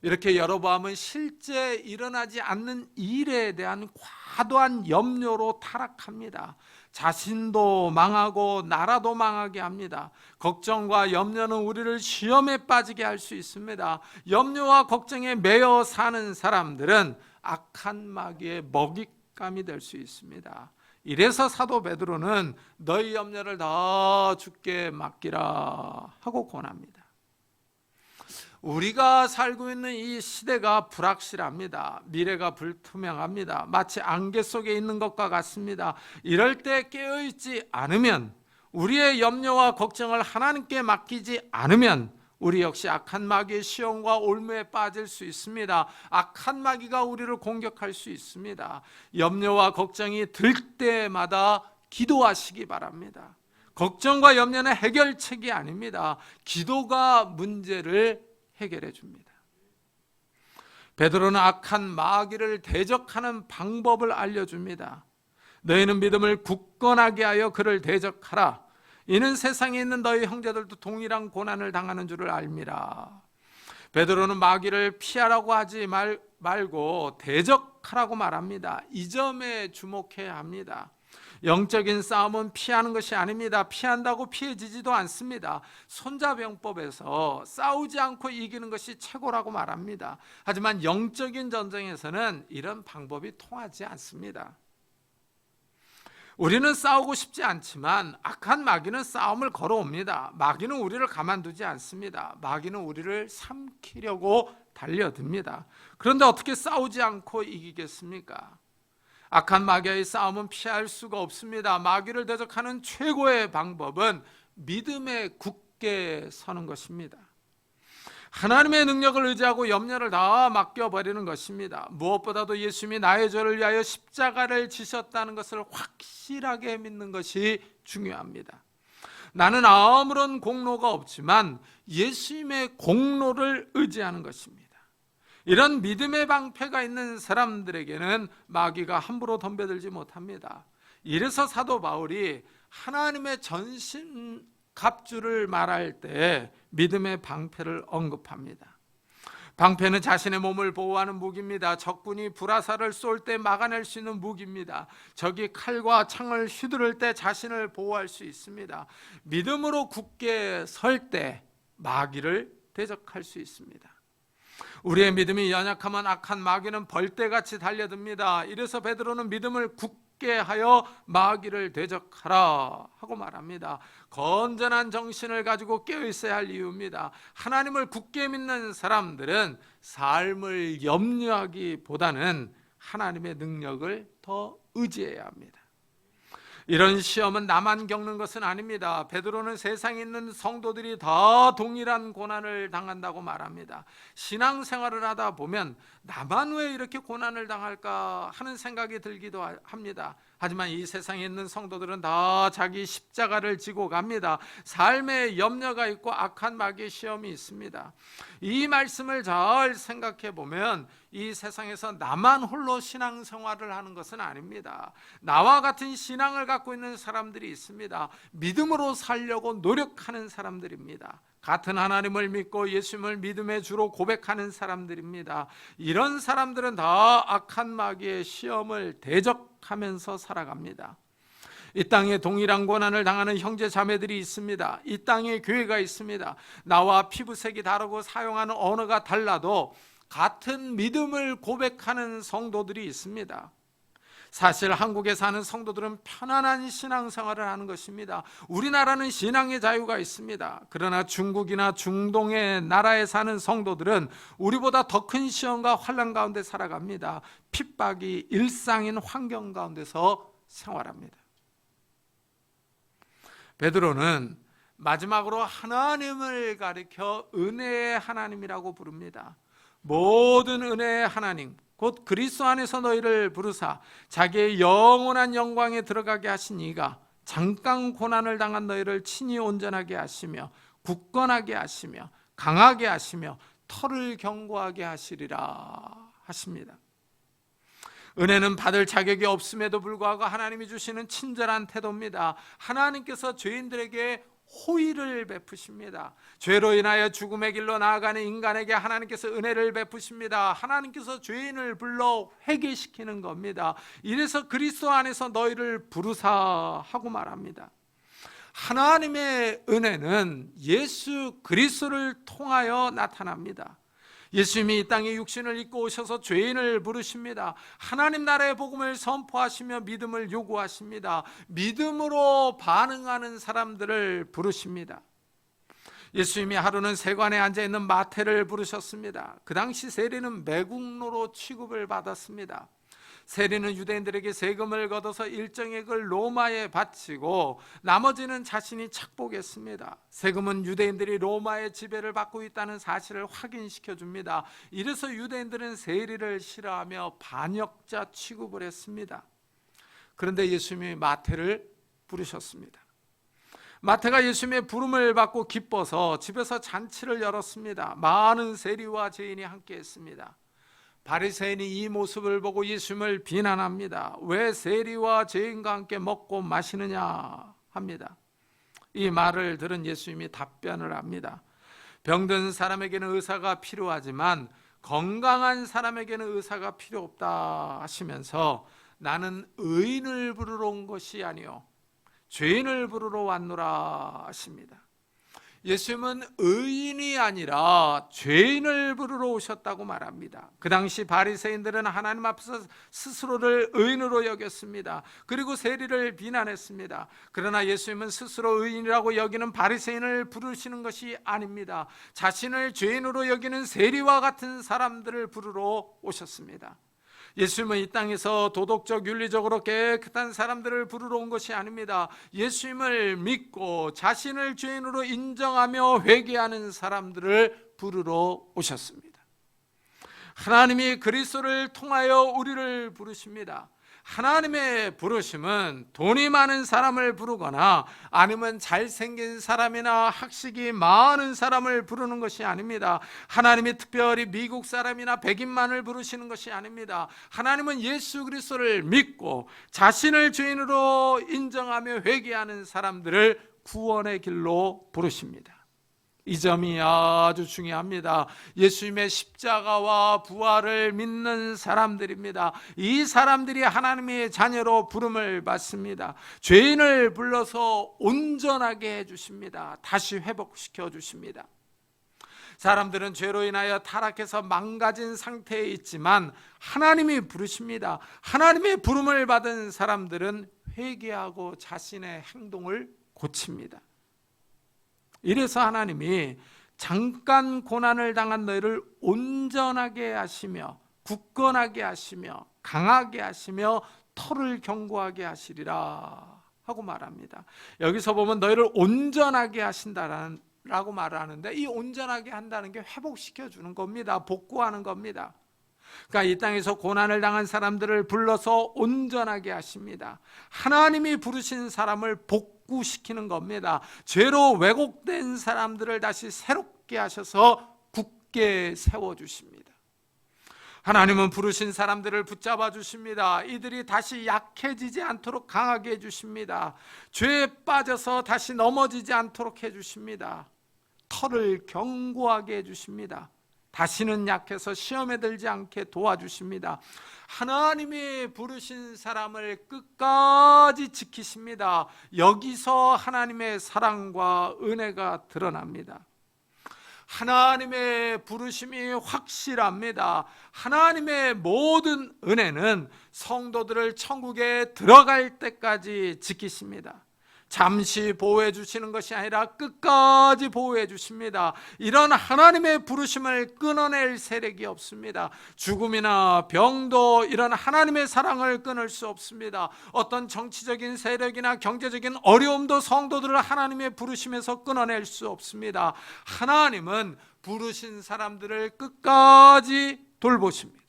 이렇게 여로보암은 실제 일어나지 않는 일에 대한 과도한 염려로 타락합니다. 자신도 망하고 나라도 망하게 합니다. 걱정과 염려는 우리를 시험에 빠지게 할 수 있습니다. 염려와 걱정에 매여 사는 사람들은 악한 마귀의 습관이 될 수 있습니다. 이래서 사도 베드로는 너희 염려를 다 주께 맡기라 하고 권합니다. 우리가 살고 있는 이 시대가 불확실합니다. 미래가 불투명합니다. 마치 안개 속에 있는 것과 같습니다. 이럴 때 깨어있지 않으면, 우리의 염려와 걱정을 하나님께 맡기지 않으면 우리 역시 악한 마귀의 시험과 올무에 빠질 수 있습니다. 악한 마귀가 우리를 공격할 수 있습니다. 염려와 걱정이 들 때마다 기도하시기 바랍니다. 걱정과 염려는 해결책이 아닙니다. 기도가 문제를 해결해 줍니다. 베드로는 악한 마귀를 대적하는 방법을 알려줍니다. 너희는 믿음을 굳건하게 하여 그를 대적하라. 이는 세상에 있는 너희 형제들도 동일한 고난을 당하는 줄을 알미라. 베드로는 마귀를 피하라고 하지 말고 대적하라고 말합니다. 이 점에 주목해야 합니다. 영적인 싸움은 피하는 것이 아닙니다. 피한다고 피해지지도 않습니다. 손자병법에서 싸우지 않고 이기는 것이 최고라고 말합니다. 하지만 영적인 전쟁에서는 이런 방법이 통하지 않습니다. 우리는 싸우고 싶지 않지만 악한 마귀는 싸움을 걸어옵니다. 마귀는 우리를 가만두지 않습니다. 마귀는 우리를 삼키려고 달려듭니다. 그런데 어떻게 싸우지 않고 이기겠습니까? 악한 마귀의 싸움은 피할 수가 없습니다. 마귀를 대적하는 최고의 방법은 믿음에 굳게 서는 것입니다. 하나님의 능력을 의지하고 염려를 다 맡겨버리는 것입니다. 무엇보다도 예수님이 나의 죄를 위하여 십자가를 지셨다는 것을 확실하게 믿는 것이 중요합니다. 나는 아무런 공로가 없지만 예수님의 공로를 의지하는 것입니다. 이런 믿음의 방패가 있는 사람들에게는 마귀가 함부로 덤벼들지 못합니다. 이래서 사도 바울이 하나님의 전신 갑주를 말할 때 믿음의 방패를 언급합니다. 방패는 자신의 몸을 보호하는 무기입니다. 적군이 불화살을 쏠 때 막아낼 수 있는 무기입니다. 적이 칼과 창을 휘두를 때 자신을 보호할 수 있습니다. 믿음으로 굳게 설 때 마귀를 대적할 수 있습니다. 우리의 믿음이 연약하면 악한 마귀는 벌떼같이 달려듭니다. 이래서 베드로는 믿음을 굳게 하여 마귀를 대적하라 하고 말합니다. 건전한 정신을 가지고 깨어있어야 할 이유입니다. 하나님을 굳게 믿는 사람들은 삶을 염려하기보다는 하나님의 능력을 더 의지해야 합니다. 이런 시험은 나만 겪는 것은 아닙니다. 베드로는 세상에 있는 성도들이 다 동일한 고난을 당한다고 말합니다. 신앙생활을 하다 보면 나만 왜 이렇게 고난을 당할까 하는 생각이 들기도 합니다. 하지만 이 세상에 있는 성도들은 다 자기 십자가를 지고 갑니다. 삶에 염려가 있고 악한 마귀의 시험이 있습니다. 이 말씀을 잘 생각해 보면 이 세상에서 나만 홀로 신앙생활을 하는 것은 아닙니다. 나와 같은 신앙을 갖고 있는 사람들이 있습니다. 믿음으로 살려고 노력하는 사람들입니다. 같은 하나님을 믿고 예수님을 믿음의 주로 고백하는 사람들입니다. 이런 사람들은 다 악한 마귀의 시험을 대적하면서 살아갑니다. 이 땅에 동일한 고난을 당하는 형제 자매들이 있습니다. 이 땅에 교회가 있습니다. 나와 피부색이 다르고 사용하는 언어가 달라도 같은 믿음을 고백하는 성도들이 있습니다. 사실 한국에 사는 성도들은 편안한 신앙생활을 하는 것입니다. 우리나라는 신앙의 자유가 있습니다. 그러나 중국이나 중동의 나라에 사는 성도들은 우리보다 더 큰 시험과 환난 가운데 살아갑니다. 핍박이 일상인 환경 가운데서 생활합니다. 베드로는 마지막으로 하나님을 가리켜 은혜의 하나님이라고 부릅니다. 모든 은혜의 하나님 곧 그리스도 안에서 너희를 부르사 자기의 영원한 영광에 들어가게 하신 이가 잠깐 고난을 당한 너희를 친히 온전하게 하시며 굳건하게 하시며 강하게 하시며 터를 견고하게 하시리라 하십니다. 은혜는 받을 자격이 없음에도 불구하고 하나님이 주시는 친절한 태도입니다. 하나님께서 죄인들에게 호의를 베푸십니다. 죄로 인하여 죽음의 길로 나아가는 인간에게 하나님께서 은혜를 베푸십니다. 하나님께서 죄인을 불러 회개시키는 겁니다. 이래서 그리스도 안에서 너희를 부르사 하고 말합니다. 하나님의 은혜는 예수 그리스도를 통하여 나타납니다. 예수님이 이 땅에 육신을 입고 오셔서 죄인을 부르십니다. 하나님 나라의 복음을 선포하시며 믿음을 요구하십니다. 믿음으로 반응하는 사람들을 부르십니다. 예수님이 하루는 세관에 앉아있는 마태를 부르셨습니다. 그 당시 세리는 매국노로 취급을 받았습니다. 세리는 유대인들에게 세금을 걷어서 일정액을 로마에 바치고 나머지는 자신이 착복했습니다. 세금은 유대인들이 로마의 지배를 받고 있다는 사실을 확인시켜 줍니다. 이래서 유대인들은 세리를 싫어하며 반역자 취급을 했습니다. 그런데 예수님이 마태를 부르셨습니다. 마태가 예수님의 부름을 받고 기뻐서 집에서 잔치를 열었습니다. 많은 세리와 죄인이 함께 했습니다. 바리새인이 이 모습을 보고 예수님을 비난합니다. 왜 세리와 죄인과 함께 먹고 마시느냐 합니다. 이 말을 들은 예수님이 답변을 합니다. 병든 사람에게는 의사가 필요하지만 건강한 사람에게는 의사가 필요 없다 하시면서 나는 의인을 부르러 온 것이 아니요 죄인을 부르러 왔노라 하십니다. 예수님은 의인이 아니라 죄인을 부르러 오셨다고 말합니다. 그 당시 바리새인들은 하나님 앞에서 스스로를 의인으로 여겼습니다. 그리고 세리를 비난했습니다. 그러나 예수님은 스스로 의인이라고 여기는 바리새인을 부르시는 것이 아닙니다. 자신을 죄인으로 여기는 세리와 같은 사람들을 부르러 오셨습니다. 예수님은 이 땅에서 도덕적 윤리적으로 깨끗한 사람들을 부르러 온 것이 아닙니다. 예수님을 믿고 자신을 죄인으로 인정하며 회개하는 사람들을 부르러 오셨습니다. 하나님이 그리스도를 통하여 우리를 부르십니다. 하나님의 부르심은 돈이 많은 사람을 부르거나 아니면 잘생긴 사람이나 학식이 많은 사람을 부르는 것이 아닙니다. 하나님이 특별히 미국 사람이나 백인만을 부르시는 것이 아닙니다. 하나님은 예수 그리스도를 믿고 자신을 죄인으로 인정하며 회개하는 사람들을 구원의 길로 부르십니다. 이 점이 아주 중요합니다. 예수님의 십자가와 부활을 믿는 사람들입니다. 이 사람들이 하나님의 자녀로 부름을 받습니다. 죄인을 불러서 온전하게 해주십니다. 다시 회복시켜 주십니다. 사람들은 죄로 인하여 타락해서 망가진 상태에 있지만 하나님이 부르십니다. 하나님의 부름을 받은 사람들은 회개하고 자신의 행동을 고칩니다. 이래서 하나님이 잠깐 고난을 당한 너희를 온전하게 하시며 굳건하게 하시며 강하게 하시며 터를 견고하게 하시리라 하고 말합니다. 여기서 보면 너희를 온전하게 하신다라고 말하는데 이 온전하게 한다는 게 회복시켜 주는 겁니다. 복구하는 겁니다. 그러니까 이 땅에서 고난을 당한 사람들을 불러서 온전하게 하십니다. 하나님이 부르신 사람을 복구시키는 겁니다. 죄로 왜곡된 사람들을 다시 새롭게 하셔서 굳게 세워주십니다. 하나님은 부르신 사람들을 붙잡아 주십니다. 이들이 다시 약해지지 않도록 강하게 해주십니다. 죄에 빠져서 다시 넘어지지 않도록 해주십니다. 터를 견고하게 해주십니다. 다시는 약해서 시험에 들지 않게 도와주십니다. 하나님이 부르신 사람을 끝까지 지키십니다. 여기서 하나님의 사랑과 은혜가 드러납니다. 하나님의 부르심이 확실합니다. 하나님의 모든 은혜는 성도들을 천국에 들어갈 때까지 지키십니다. 잠시 보호해 주시는 것이 아니라 끝까지 보호해 주십니다. 이런 하나님의 부르심을 끊어낼 세력이 없습니다. 죽음이나 병도 이런 하나님의 사랑을 끊을 수 없습니다. 어떤 정치적인 세력이나 경제적인 어려움도 성도들을 하나님의 부르심에서 끊어낼 수 없습니다. 하나님은 부르신 사람들을 끝까지 돌보십니다.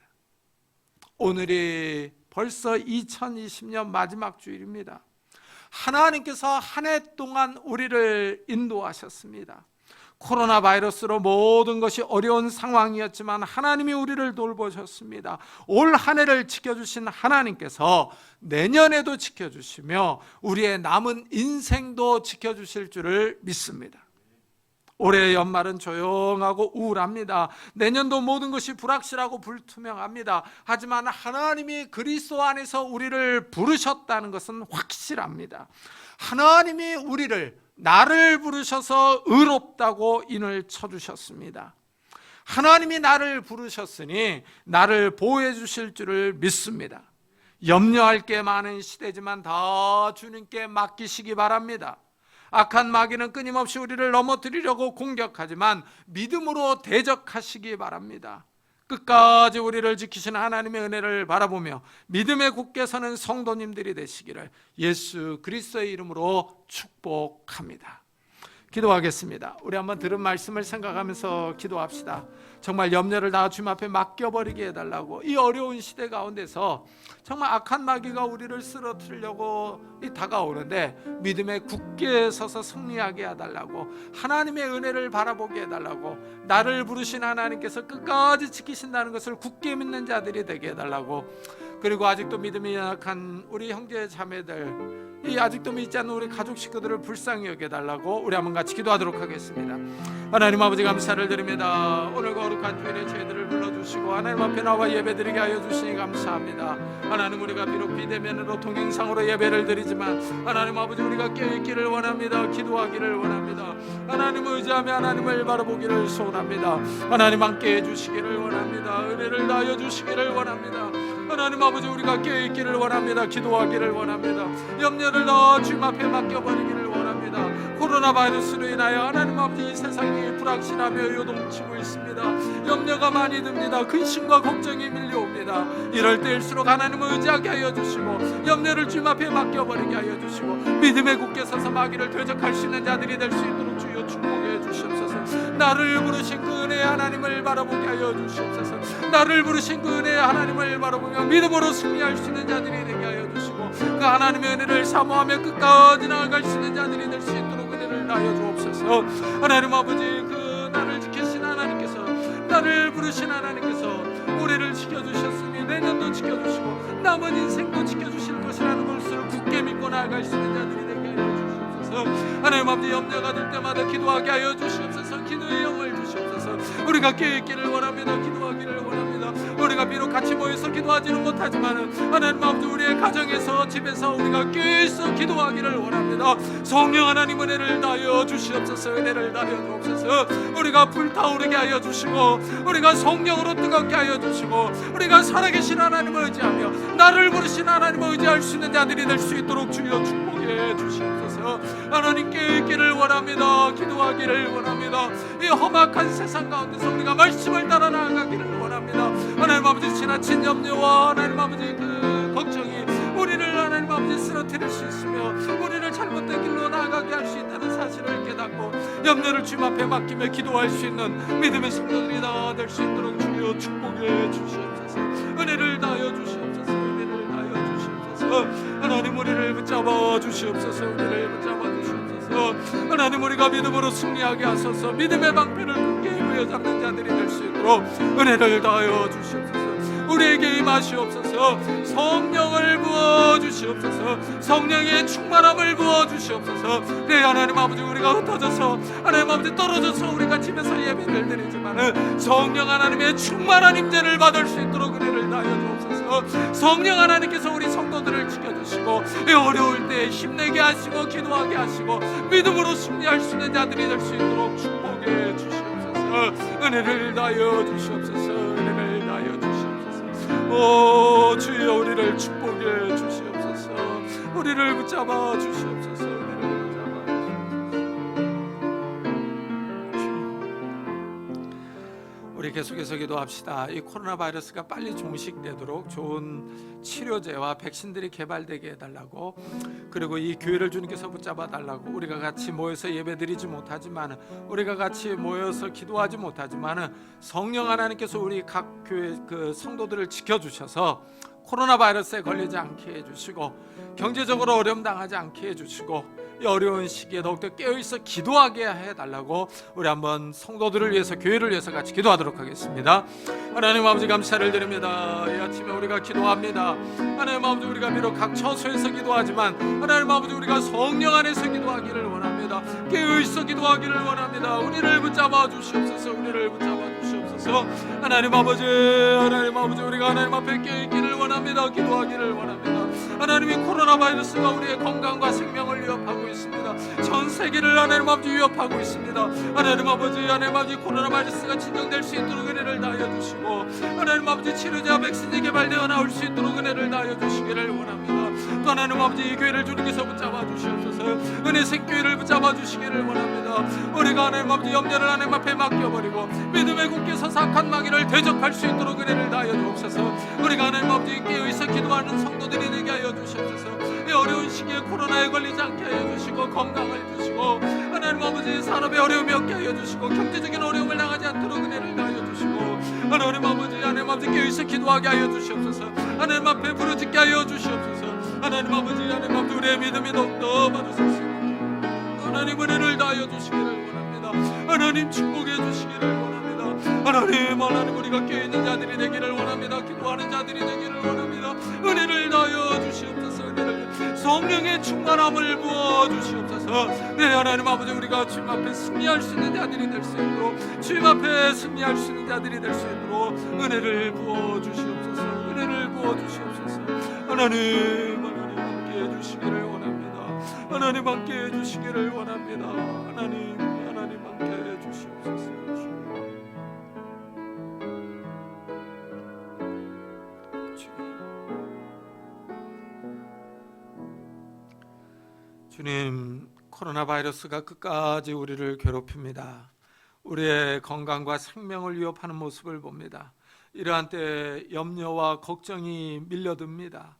오늘이 벌써 2020년 마지막 주일입니다. 하나님께서 한 해 동안 우리를 인도하셨습니다. 코로나 바이러스로 모든 것이 어려운 상황이었지만 하나님이 우리를 돌보셨습니다. 올 한 해를 지켜주신 하나님께서 내년에도 지켜주시며 우리의 남은 인생도 지켜주실 줄을 믿습니다. 올해 연말은 조용하고 우울합니다. 내년도 모든 것이 불확실하고 불투명합니다. 하지만 하나님이 그리스도 안에서 우리를 부르셨다는 것은 확실합니다. 하나님이 나를 부르셔서 의롭다고 인을 쳐주셨습니다. 하나님이 나를 부르셨으니 나를 보호해 주실 줄을 믿습니다. 염려할 게 많은 시대지만 다 주님께 맡기시기 바랍니다. 악한 마귀는 끊임없이 우리를 넘어뜨리려고 공격하지만 믿음으로 대적하시기 바랍니다. 끝까지 우리를 지키시는 하나님의 은혜를 바라보며 믿음에 굳게 서는 성도님들이 되시기를 예수 그리스도의 이름으로 축복합니다. 기도하겠습니다. 우리 한번 들은 말씀을 생각하면서 기도합시다. 정말 염려를 다 주님 앞에 맡겨버리게 해달라고. 이 어려운 시대 가운데서 정말 악한 마귀가 우리를 쓰러뜨리려고 다가오는데 믿음에 굳게 서서 승리하게 해달라고, 하나님의 은혜를 바라보게 해달라고, 나를 부르신 하나님께서 끝까지 지키신다는 것을 굳게 믿는 자들이 되게 해달라고, 그리고 아직도 믿음이 약한 우리 형제 자매들, 이 아직도 믿지 않는 우리 가족 식구들을 불쌍히 여겨달라고 우리 한번 같이 기도하도록 하겠습니다. 하나님 아버지 감사를 드립니다. 오늘 거룩한 주일에 저희들을 불러주시고 하나님 앞에 나와 예배드리게 하여 주시니 감사합니다. 하나님, 우리가 비록 비대면으로 동영상으로 예배를 드리지만 하나님 아버지 우리가 깨어있기를 원합니다. 기도하기를 원합니다. 하나님을 의지하며 하나님을 바라보기를 소원합니다. 하나님 함께 해주시기를 원합니다. 은혜를 다하여 주시기를 원합니다. 하나님 아버지 우리가 깨어있기를 원합니다. 기도하기를 원합니다. 염려를 다 주님 앞에 맡겨버리기를 원합니다. 코로나 바이러스로 인하여 하나님 아버지 이 세상이 불확실하며 요동치고 있습니다. 염려가 많이 듭니다. 근심과 걱정이 밀려옵니다. 이럴 때일수록 하나님을 의지하게 하여 주시고 염려를 주님 앞에 맡겨버리게 하여 주시고 믿음에 굳게 서서 마귀를 대적할 수 있는 자들이 될 수 있도록 주여 축복해 주시옵소서. 나를 부르신 그 은혜의 하나님을 바라보게 하여 주시옵소서. 나를 부르신 그 은혜의 하나님을 바라보며 믿음으로 승리할 수 있는 자들이 되게 하여 주시고 그 하나님의 은혜를 사모하며 끝까지 나아갈 수 있는 자들이 될 수 있도록 은혜를 다하여 주옵소서. 하나님 아버지, 그 나를 지키신 하나님께서, 나를 부르신 하나님께서 올해를 지켜주셨으니 내년도 지켜주시고 남은 인생도 지켜주실 것이라는 것을 굳게 믿고 나아갈 수 있는 자들이 되게 하여 주시옵소서. 하나님 아버지, 염려가 들 때마다 기도하게 하여 주시옵소서. 기도의 영을 주시옵소서. 우리가 깨어있기를 원합니다. 기도하기를 원합니다. 우리가 비록 같이 모여서 기도하지는 못하지만 하나님 아버지 우리의 가정에서 집에서 우리가 깨어있어 기도하기를 원합니다. 성령 하나님 은혜를 다하여 주시옵소서. 은혜를 다하여 주옵소서. 우리가 불타오르게 하여 주시고 우리가 성령으로 뜨겁게 하여 주시고 우리가 살아계신 하나님을 의지하며 나를 부르신 하나님을 의지할 수 있는 자들이 될 수 있도록 주여 축복해 주시옵소서. 하나님 깨어있기를 원합니다. 기도하기를 원합니다. 이 험악한 세상 가운데서 우리가 말씀을 따라 나아가기를 원합니다. 하나님 아버지, 지나친 염려와 하나님 아버지 그 걱정이 우리를 하나님 아버지 쓰러뜨릴 수 있으며 우리를 잘못된 길로 나아가게 할 수 있다는 사실을 깨닫고 염려를 주님 앞에 맡기며 기도할 수 있는 믿음의 성도들이 다 될 수 있도록 주여 축복해 주시옵소서. 은혜를 다하여 주시옵소서. 은혜를 다하여 주시옵소서. 하나님 우리를 붙잡아 주시옵소서. 은혜를 붙잡아 주시옵소서. 하나님 우리가 믿음으로 승리하게 하소서. 믿음의 방패를 굳게 부여잡는 자들이 될 수 있도록 은혜를 다하여 주시옵소서. 우리에게 임하시옵소서. 성령을 부어주시옵소서. 성령의 충만함을 부어주시옵소서. 네, 하나님 아버지, 우리가 흩어져서 하나님 아버지 떨어져서 우리가 집에서 예배를 드리지만 성령 하나님의 충만한 임재를 받을 수 있도록 은혜를 다하여 주옵소서. 성령 하나님께서 우리 성도들을 지켜주시고 어려울 때 힘내게 하시고 기도하게 하시고 믿음으로 승리할 수 있는 자들이 될 수 있도록 축복해 주시옵소서. 은혜를 다하여 주시옵소서. 은혜를 다하여 주시옵소서. 오 주여, 우리를 축복해 주시옵소서. 우리를 붙잡아 주시옵소서. 우리를 붙잡아 주시옵소서. 우리 계속해서 기도합시다. 이 코로나 바이러스가 빨리 종식되도록 좋은 치료제와 백신들이 개발되게 해달라고, 그리고 이 교회를 주님께서 붙잡아 달라고, 우리가 같이 모여서 예배드리지 못하지만 우리가 같이 모여서 기도하지 못하지만 성령 하나님께서 우리 각 교회 그 성도들을 지켜주셔서 코로나 바이러스에 걸리지 않게 해주시고 경제적으로 어려움 당하지 않게 해주시고 이 어려운 시기에 더욱더 깨어있어 기도하게 해달라고 우리 한번 성도들을 위해서, 교회를 위해서 같이 기도하도록 하겠습니다. 하나님 아버지 감사를 드립니다. 이 아침에 우리가 기도합니다. 하나님 아버지, 우리가 비록 각 처소에서 기도하지만 하나님 아버지 우리가 성령 안에서 기도하기를 원합니다. 깨어있어 기도하기를 원합니다. 우리를 붙잡아 주시옵소서. 우리를 붙잡아 주시옵소서. 주시옵소서. 하나님 아버지 우리가 하나님 앞에 깨있기를 원합니다. 기도하기를 원합니다. 하나님이 코로나 바이러스가 우리의 건강과 생명을 위협하고 있습니다. 전 세계를 하나님 아버지 위협하고 있습니다. 하나님 아버지 코로나 바이러스가 진정될 수 있도록 은혜를 다하여 주시고, 하나님 아버지 치료제와 백신이 개발되어 나올 수 있도록 은혜를 다하여 주시기를 원합니다. 또 하나님 아버지 이 교회를 주님께서 붙잡아 주시옵소서. 은혜생 교회를 붙잡아 주시기를 원합니다. 우리가 하나님 아버지 염려를 하나님 앞에 맡겨버리고 믿음의 굳게 서서 악한 마귀를 대적할 수 있도록 은혜를 다하여 주옵소서. 우리가 하나님 아버지 깨어있어 기도하는 성도들이 되게 하여 주시옵소서. 이 어려운 시기에 코로나에 걸리지 않게 하여 주시고, 건강을 주시고, 하나님 아버지 산업의 어려움이 없게 하여 주시고, 경제적인 어려움을 당하지 않도록 은혜를 다하여 주시고, 하나님 아버지 깨어있어 기도하게 하여 주시옵소서. 하나님 앞에 부르짖게 하여 주시옵소서. 하나님 아버지 우리의 믿음이 더욱더 받을 수 있습니다. 하나님 은혜를 다하여 주시기를 원합니다. 하나님 축복해 주시기를 원합니다. 하나님 우리가 깨어있는 자들이 되기를 원합니다. 기도하는 자들이 되기를 원합니다. 은혜를 다하여 주시옵소서. 성령의 충만함을 부어 주시옵소서. 네, 하나님 아버지 우리가 주님 앞에 승리할 수 있는 자들이 될 수 있도록, 주님 앞에 승리할 수 있는 자들이 될 수 있도록 은혜를 부어 주시옵소서. 은혜를 부어 주시옵소서. 하나님 함께 해주시기를 원합니다. 하나님 함께 해주시기를 원합니다. 하나님 함께 해주시옵소서. 주님, 코로나 바이러스가 끝까지 우리를 괴롭힙니다. 우리의 건강과 생명을 위협하는 모습을 봅니다. 이러한 때 염려와 걱정이 밀려듭니다.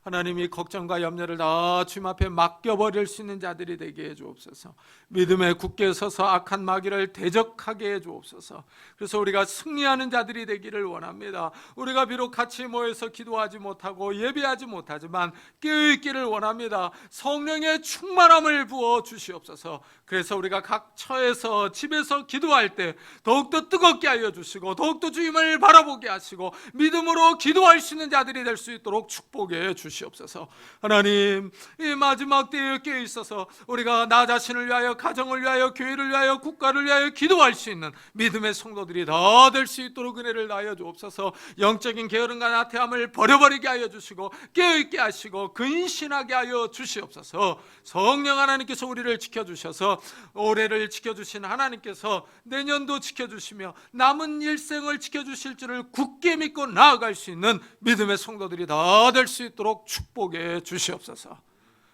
하나님이 걱정과 염려를 다 주님 앞에 맡겨버릴 수 있는 자들이 되게 해주옵소서. 믿음에 굳게 서서 악한 마귀를 대적하게 해주옵소서. 그래서 우리가 승리하는 자들이 되기를 원합니다. 우리가 비록 같이 모여서 기도하지 못하고 예배하지 못하지만 깨어있기를 원합니다. 성령의 충만함을 부어 주시옵소서. 그래서 우리가 각 처에서 집에서 기도할 때 더욱더 뜨겁게 하여 주시고, 더욱더 주님을 바라보게 하시고, 믿음으로 기도할 수 있는 자들이 될 수 있도록 축복해 주시옵소서. 하나님, 이 마지막 때에 깨어 있어서 우리가 나 자신을 위하여, 가정을 위하여, 교회를 위하여, 국가를 위하여 기도할 수 있는 믿음의 성도들이 다 될 수 있도록 은혜를 다하여 주옵소서. 영적인 게으름과 나태함을 버려버리게 하여 주시고, 깨어있게 하시고 근신하게 하여 주시옵소서. 성령 하나님께서 우리를 지켜주셔서, 올해를 지켜주신 하나님께서 내년도 지켜주시며 남은 일생을 지켜주실 줄을 굳게 믿고 나아갈 수 있는 믿음의 성도들이 다 될 수 있도록 축복해 주시옵소서.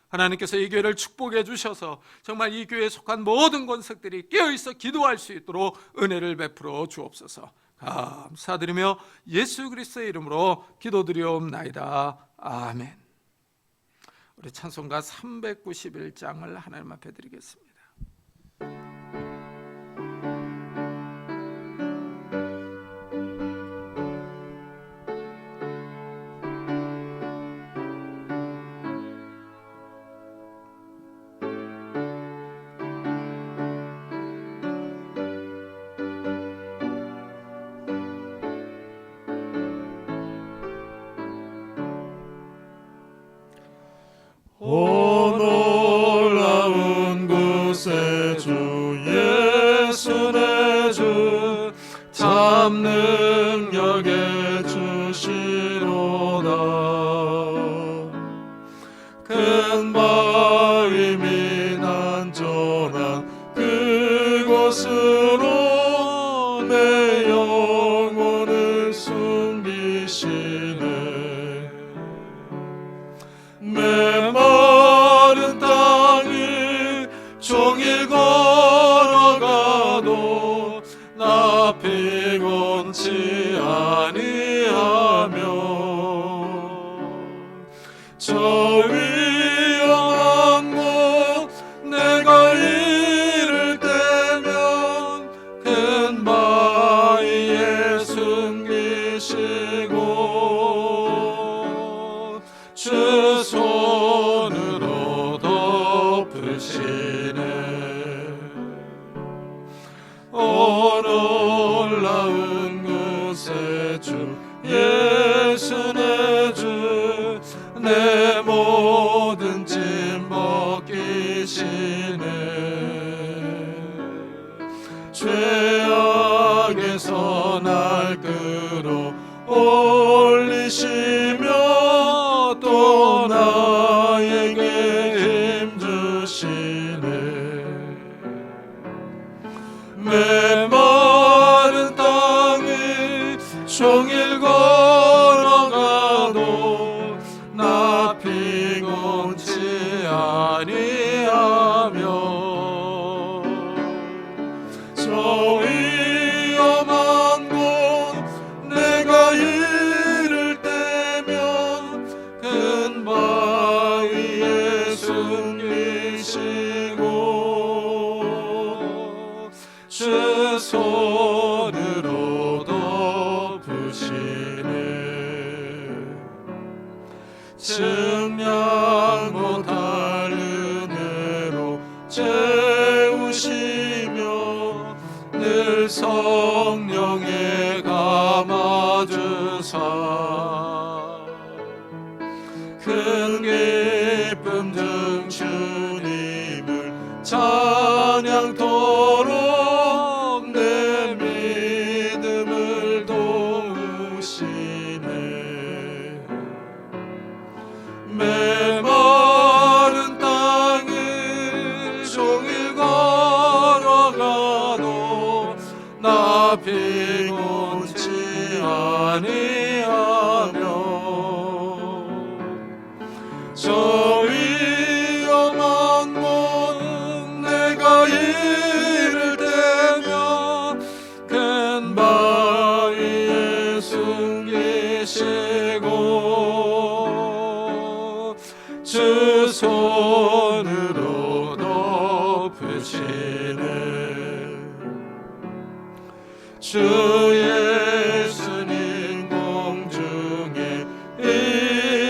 하나님께서 이 교회를 축복해 주셔서 정말 이 교회에 속한 모든 권색들이 깨어있어 기도할 수 있도록 은혜를 베풀어 주옵소서. 감사드리며 예수 그리스도의 이름으로 기도드리옵나이다. 아멘. 우리 찬송가 391장을 하나님 앞에 드리겠습니다. 오 놀라운 곳에 주 예수 내 주 참 능력에 주시로다. 큰 바위 및 안전한 그곳으로 내 영혼을 숨기시네. 메마른 땅을 종일 걸어가도 나 피곤치 아니하며 저 위험한 곳 내가 이를 때면 큰 바위에 숨기시고 주 손으로 덮으시네. 오 놀라운 곳에 주 예수 내 주 내 모든 짐 벗기시네. 죄악에서 나 또 나에게 힘 주시네. 메마른 땅을 종일 걸어가도 나 피곤치 아니하며 저 위험한 곳 내가 이를 때면 큰 바위에 숨기시고 주 손으로 덮으시네. 증량 못할 은혜로 채우시며 늘 성령에 감아주사 큰 기쁨 중 주님을 찬양토록 내 믿음을 도우시네. 메마른 땅을 종일 걸어가도 나 피곤치 아니하며 저 위험한 곳 내가 이를 때면 큰 바위에 숨기시고 주 손으로 덮으시네. 주 예수님 공중에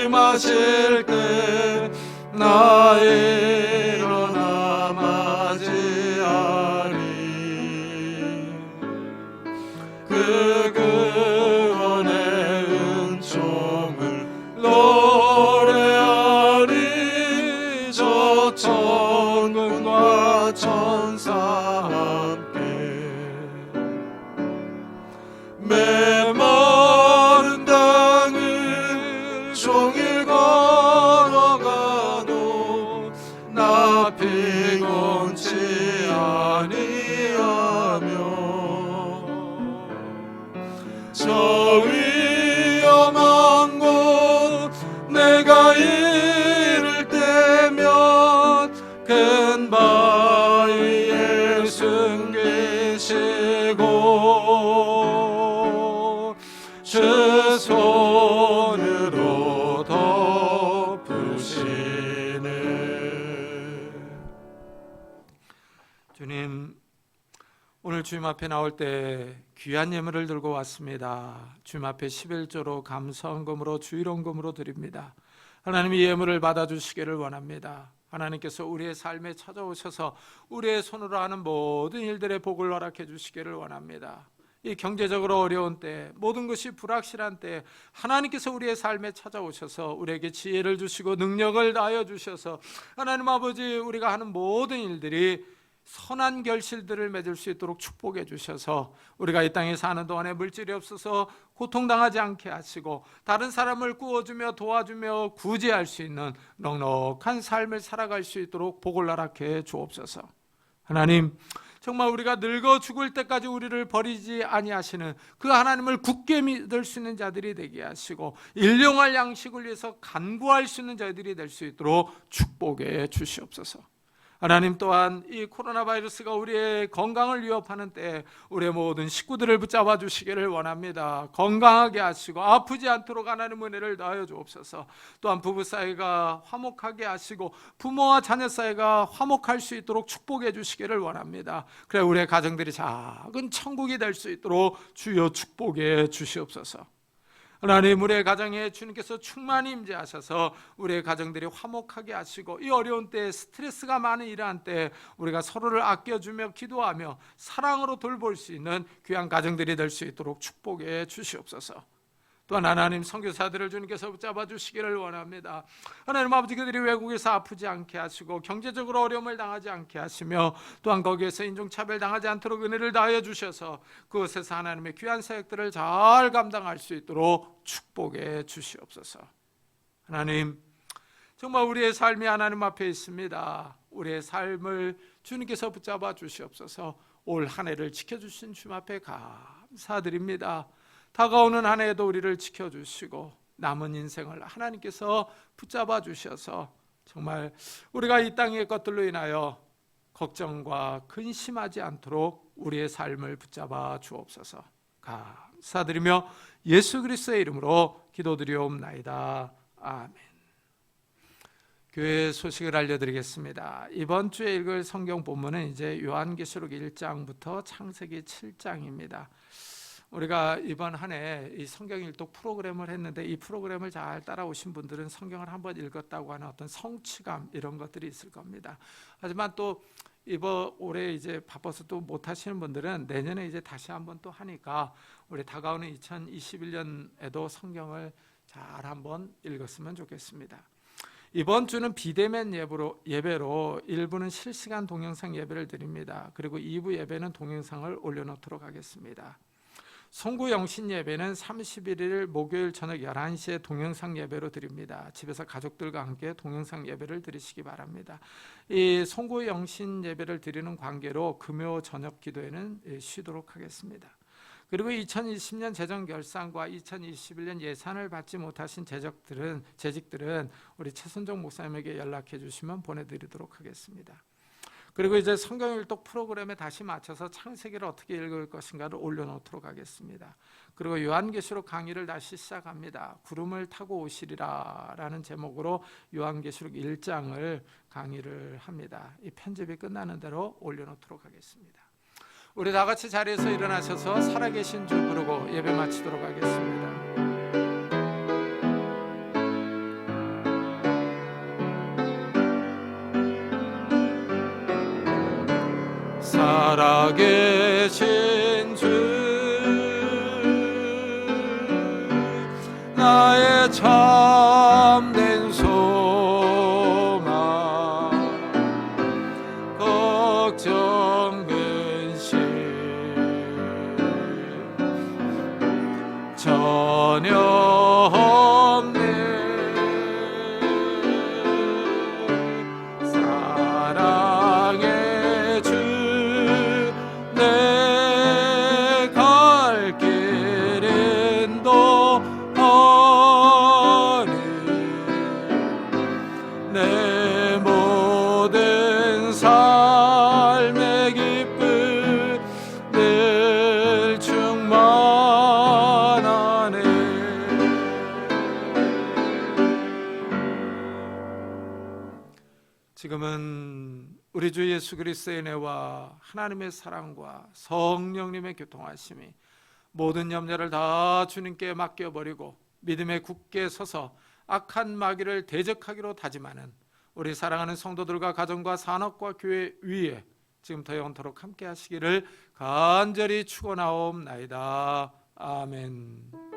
임하실 때 나 일어나 맞이하리. 그 구원의 은총을 노래하리. 저 천군과 천사 함께 메마른 땅을 종일 걸어가도 나 피곤치 아니하며 저 위험한 곳 내가 이를 때면 큰 바위에 숨기시고 주 손으로 덮으시네. 주님, 오늘 주님 앞에 나올 때 귀한 예물을 들고 왔습니다. 주님 앞에 11조로 감사헌금으로 주일헌금으로 드립니다. 하나님 이 예물을 받아주시기를 원합니다. 하나님께서 우리의 삶에 찾아오셔서 우리의 손으로 하는 모든 일들의 복을 허락해 주시기를 원합니다. 이 경제적으로 어려운 때, 모든 것이 불확실한 때 하나님께서 우리의 삶에 찾아오셔서 우리에게 지혜를 주시고 능력을 다하여 주셔서 하나님 아버지 우리가 하는 모든 일들이 선한 결실들을 맺을 수 있도록 축복해 주셔서 우리가 이 땅에 사는 동안에 물질이 없어서 고통당하지 않게 하시고 다른 사람을 구워주며 도와주며 구제할 수 있는 넉넉한 삶을 살아갈 수 있도록 복을 허락해 주옵소서. 하나님, 정말 우리가 늙어 죽을 때까지 우리를 버리지 아니하시는 그 하나님을 굳게 믿을 수 있는 자들이 되게 하시고 일용할 양식을 위해서 간구할 수 있는 자들이 될 수 있도록 축복해 주시옵소서. 하나님 또한 이 코로나 바이러스가 우리의 건강을 위협하는 때 우리의 모든 식구들을 붙잡아 주시기를 원합니다. 건강하게 하시고 아프지 않도록 하나님 은혜를 더하여 주옵소서. 또한 부부 사이가 화목하게 하시고 부모와 자녀 사이가 화목할 수 있도록 축복해 주시기를 원합니다. 그래 우리의 가정들이 작은 천국이 될 수 있도록 주여 축복해 주시옵소서. 하나님 우리의 가정에 주님께서 충만히 임재하셔서 우리의 가정들이 화목하게 하시고 이 어려운 때에 스트레스가 많은 이러한 때에 우리가 서로를 아껴주며 기도하며 사랑으로 돌볼 수 있는 귀한 가정들이 될 수 있도록 축복해 주시옵소서. 또한 하나님 선교사들을 주님께서 붙잡아 주시기를 원합니다. 하나님 아버지, 그들이 외국에서 아프지 않게 하시고 경제적으로 어려움을 당하지 않게 하시며 또한 거기에서 인종차별 당하지 않도록 은혜를 다하여 주셔서 그곳에서 하나님의 귀한 사역들을 잘 감당할 수 있도록 축복해 주시옵소서. 하나님, 정말 우리의 삶이 하나님 앞에 있습니다. 우리의 삶을 주님께서 붙잡아 주시옵소서. 올 한 해를 지켜주신 주님 앞에 감사드립니다. 다가오는 한 해에도 우리를 지켜주시고 남은 인생을 하나님께서 붙잡아 주셔서 정말 우리가 이 땅의 것들로 인하여 걱정과 근심하지 않도록 우리의 삶을 붙잡아 주옵소서. 감사드리며 예수 그리스도의 이름으로 기도드리옵나이다. 아멘. 교회 소식을 알려드리겠습니다. 이번 주에 읽을 성경 본문은 이제 요한계시록 1장부터 창세기 7장입니다. 우리가 이번 한 해 이 성경 일독 프로그램을 했는데 이 프로그램을 잘 따라오신 분들은 성경을 한번 읽었다고 하는 어떤 성취감 이런 것들이 있을 겁니다. 하지만 또 이번 올해 이제 바빠서 또 못 하시는 분들은 내년에 이제 다시 한번 또 하니까 우리 다가오는 2021년에도 성경을 잘 한번 읽었으면 좋겠습니다. 이번 주는 비대면 예배로 1부는 실시간 동영상 예배를 드립니다. 그리고 2부 예배는 동영상을 올려놓도록 하겠습니다. 송구 영신 예배는 31일 목요일 저녁 11시에 동영상 예배로 드립니다. 집에서 가족들과 함께 동영상 예배를 드리시기 바랍니다. 이 송구 영신 예배를 드리는 관계로 금요 저녁 기도회는 쉬도록 하겠습니다. 그리고 2020년 재정 결산과 2021년 예산을 받지 못하신 재직들은 우리 최선종 목사님에게 연락해 주시면 보내드리도록 하겠습니다. 그리고 이제 성경 일독 프로그램에 다시 맞춰서 창세기를 어떻게 읽을 것인가를 올려놓도록 하겠습니다. 그리고 요한계시록 강의를 다시 시작합니다. 구름을 타고 오시리라 라는 제목으로 요한계시록 1장을 강의를 합니다. 이 편집이 끝나는 대로 올려놓도록 하겠습니다. 우리 다 같이 자리에서 일어나셔서 살아계신 주 부르고 예배 마치도록 하겠습니다. 살아계신 주 나의 참된 소망 걱정 근심 전혀 없네 사랑의 주 내 갈 길은 더하니 내 모든 삶의 기쁨 늘 충만하네. 지금은 우리 주 예수 그리스도의 은혜와 하나님의 사랑과 성령님의 교통하심이 모든 염려를 다 주님께 맡겨버리고 믿음에 굳게 서서 악한 마귀를 대적하기로 다짐하는 우리 사랑하는 성도들과 가정과 산업과 교회 위에 지금부터 영원토록 함께 하시기를 간절히 축원하옵나이다. 아멘.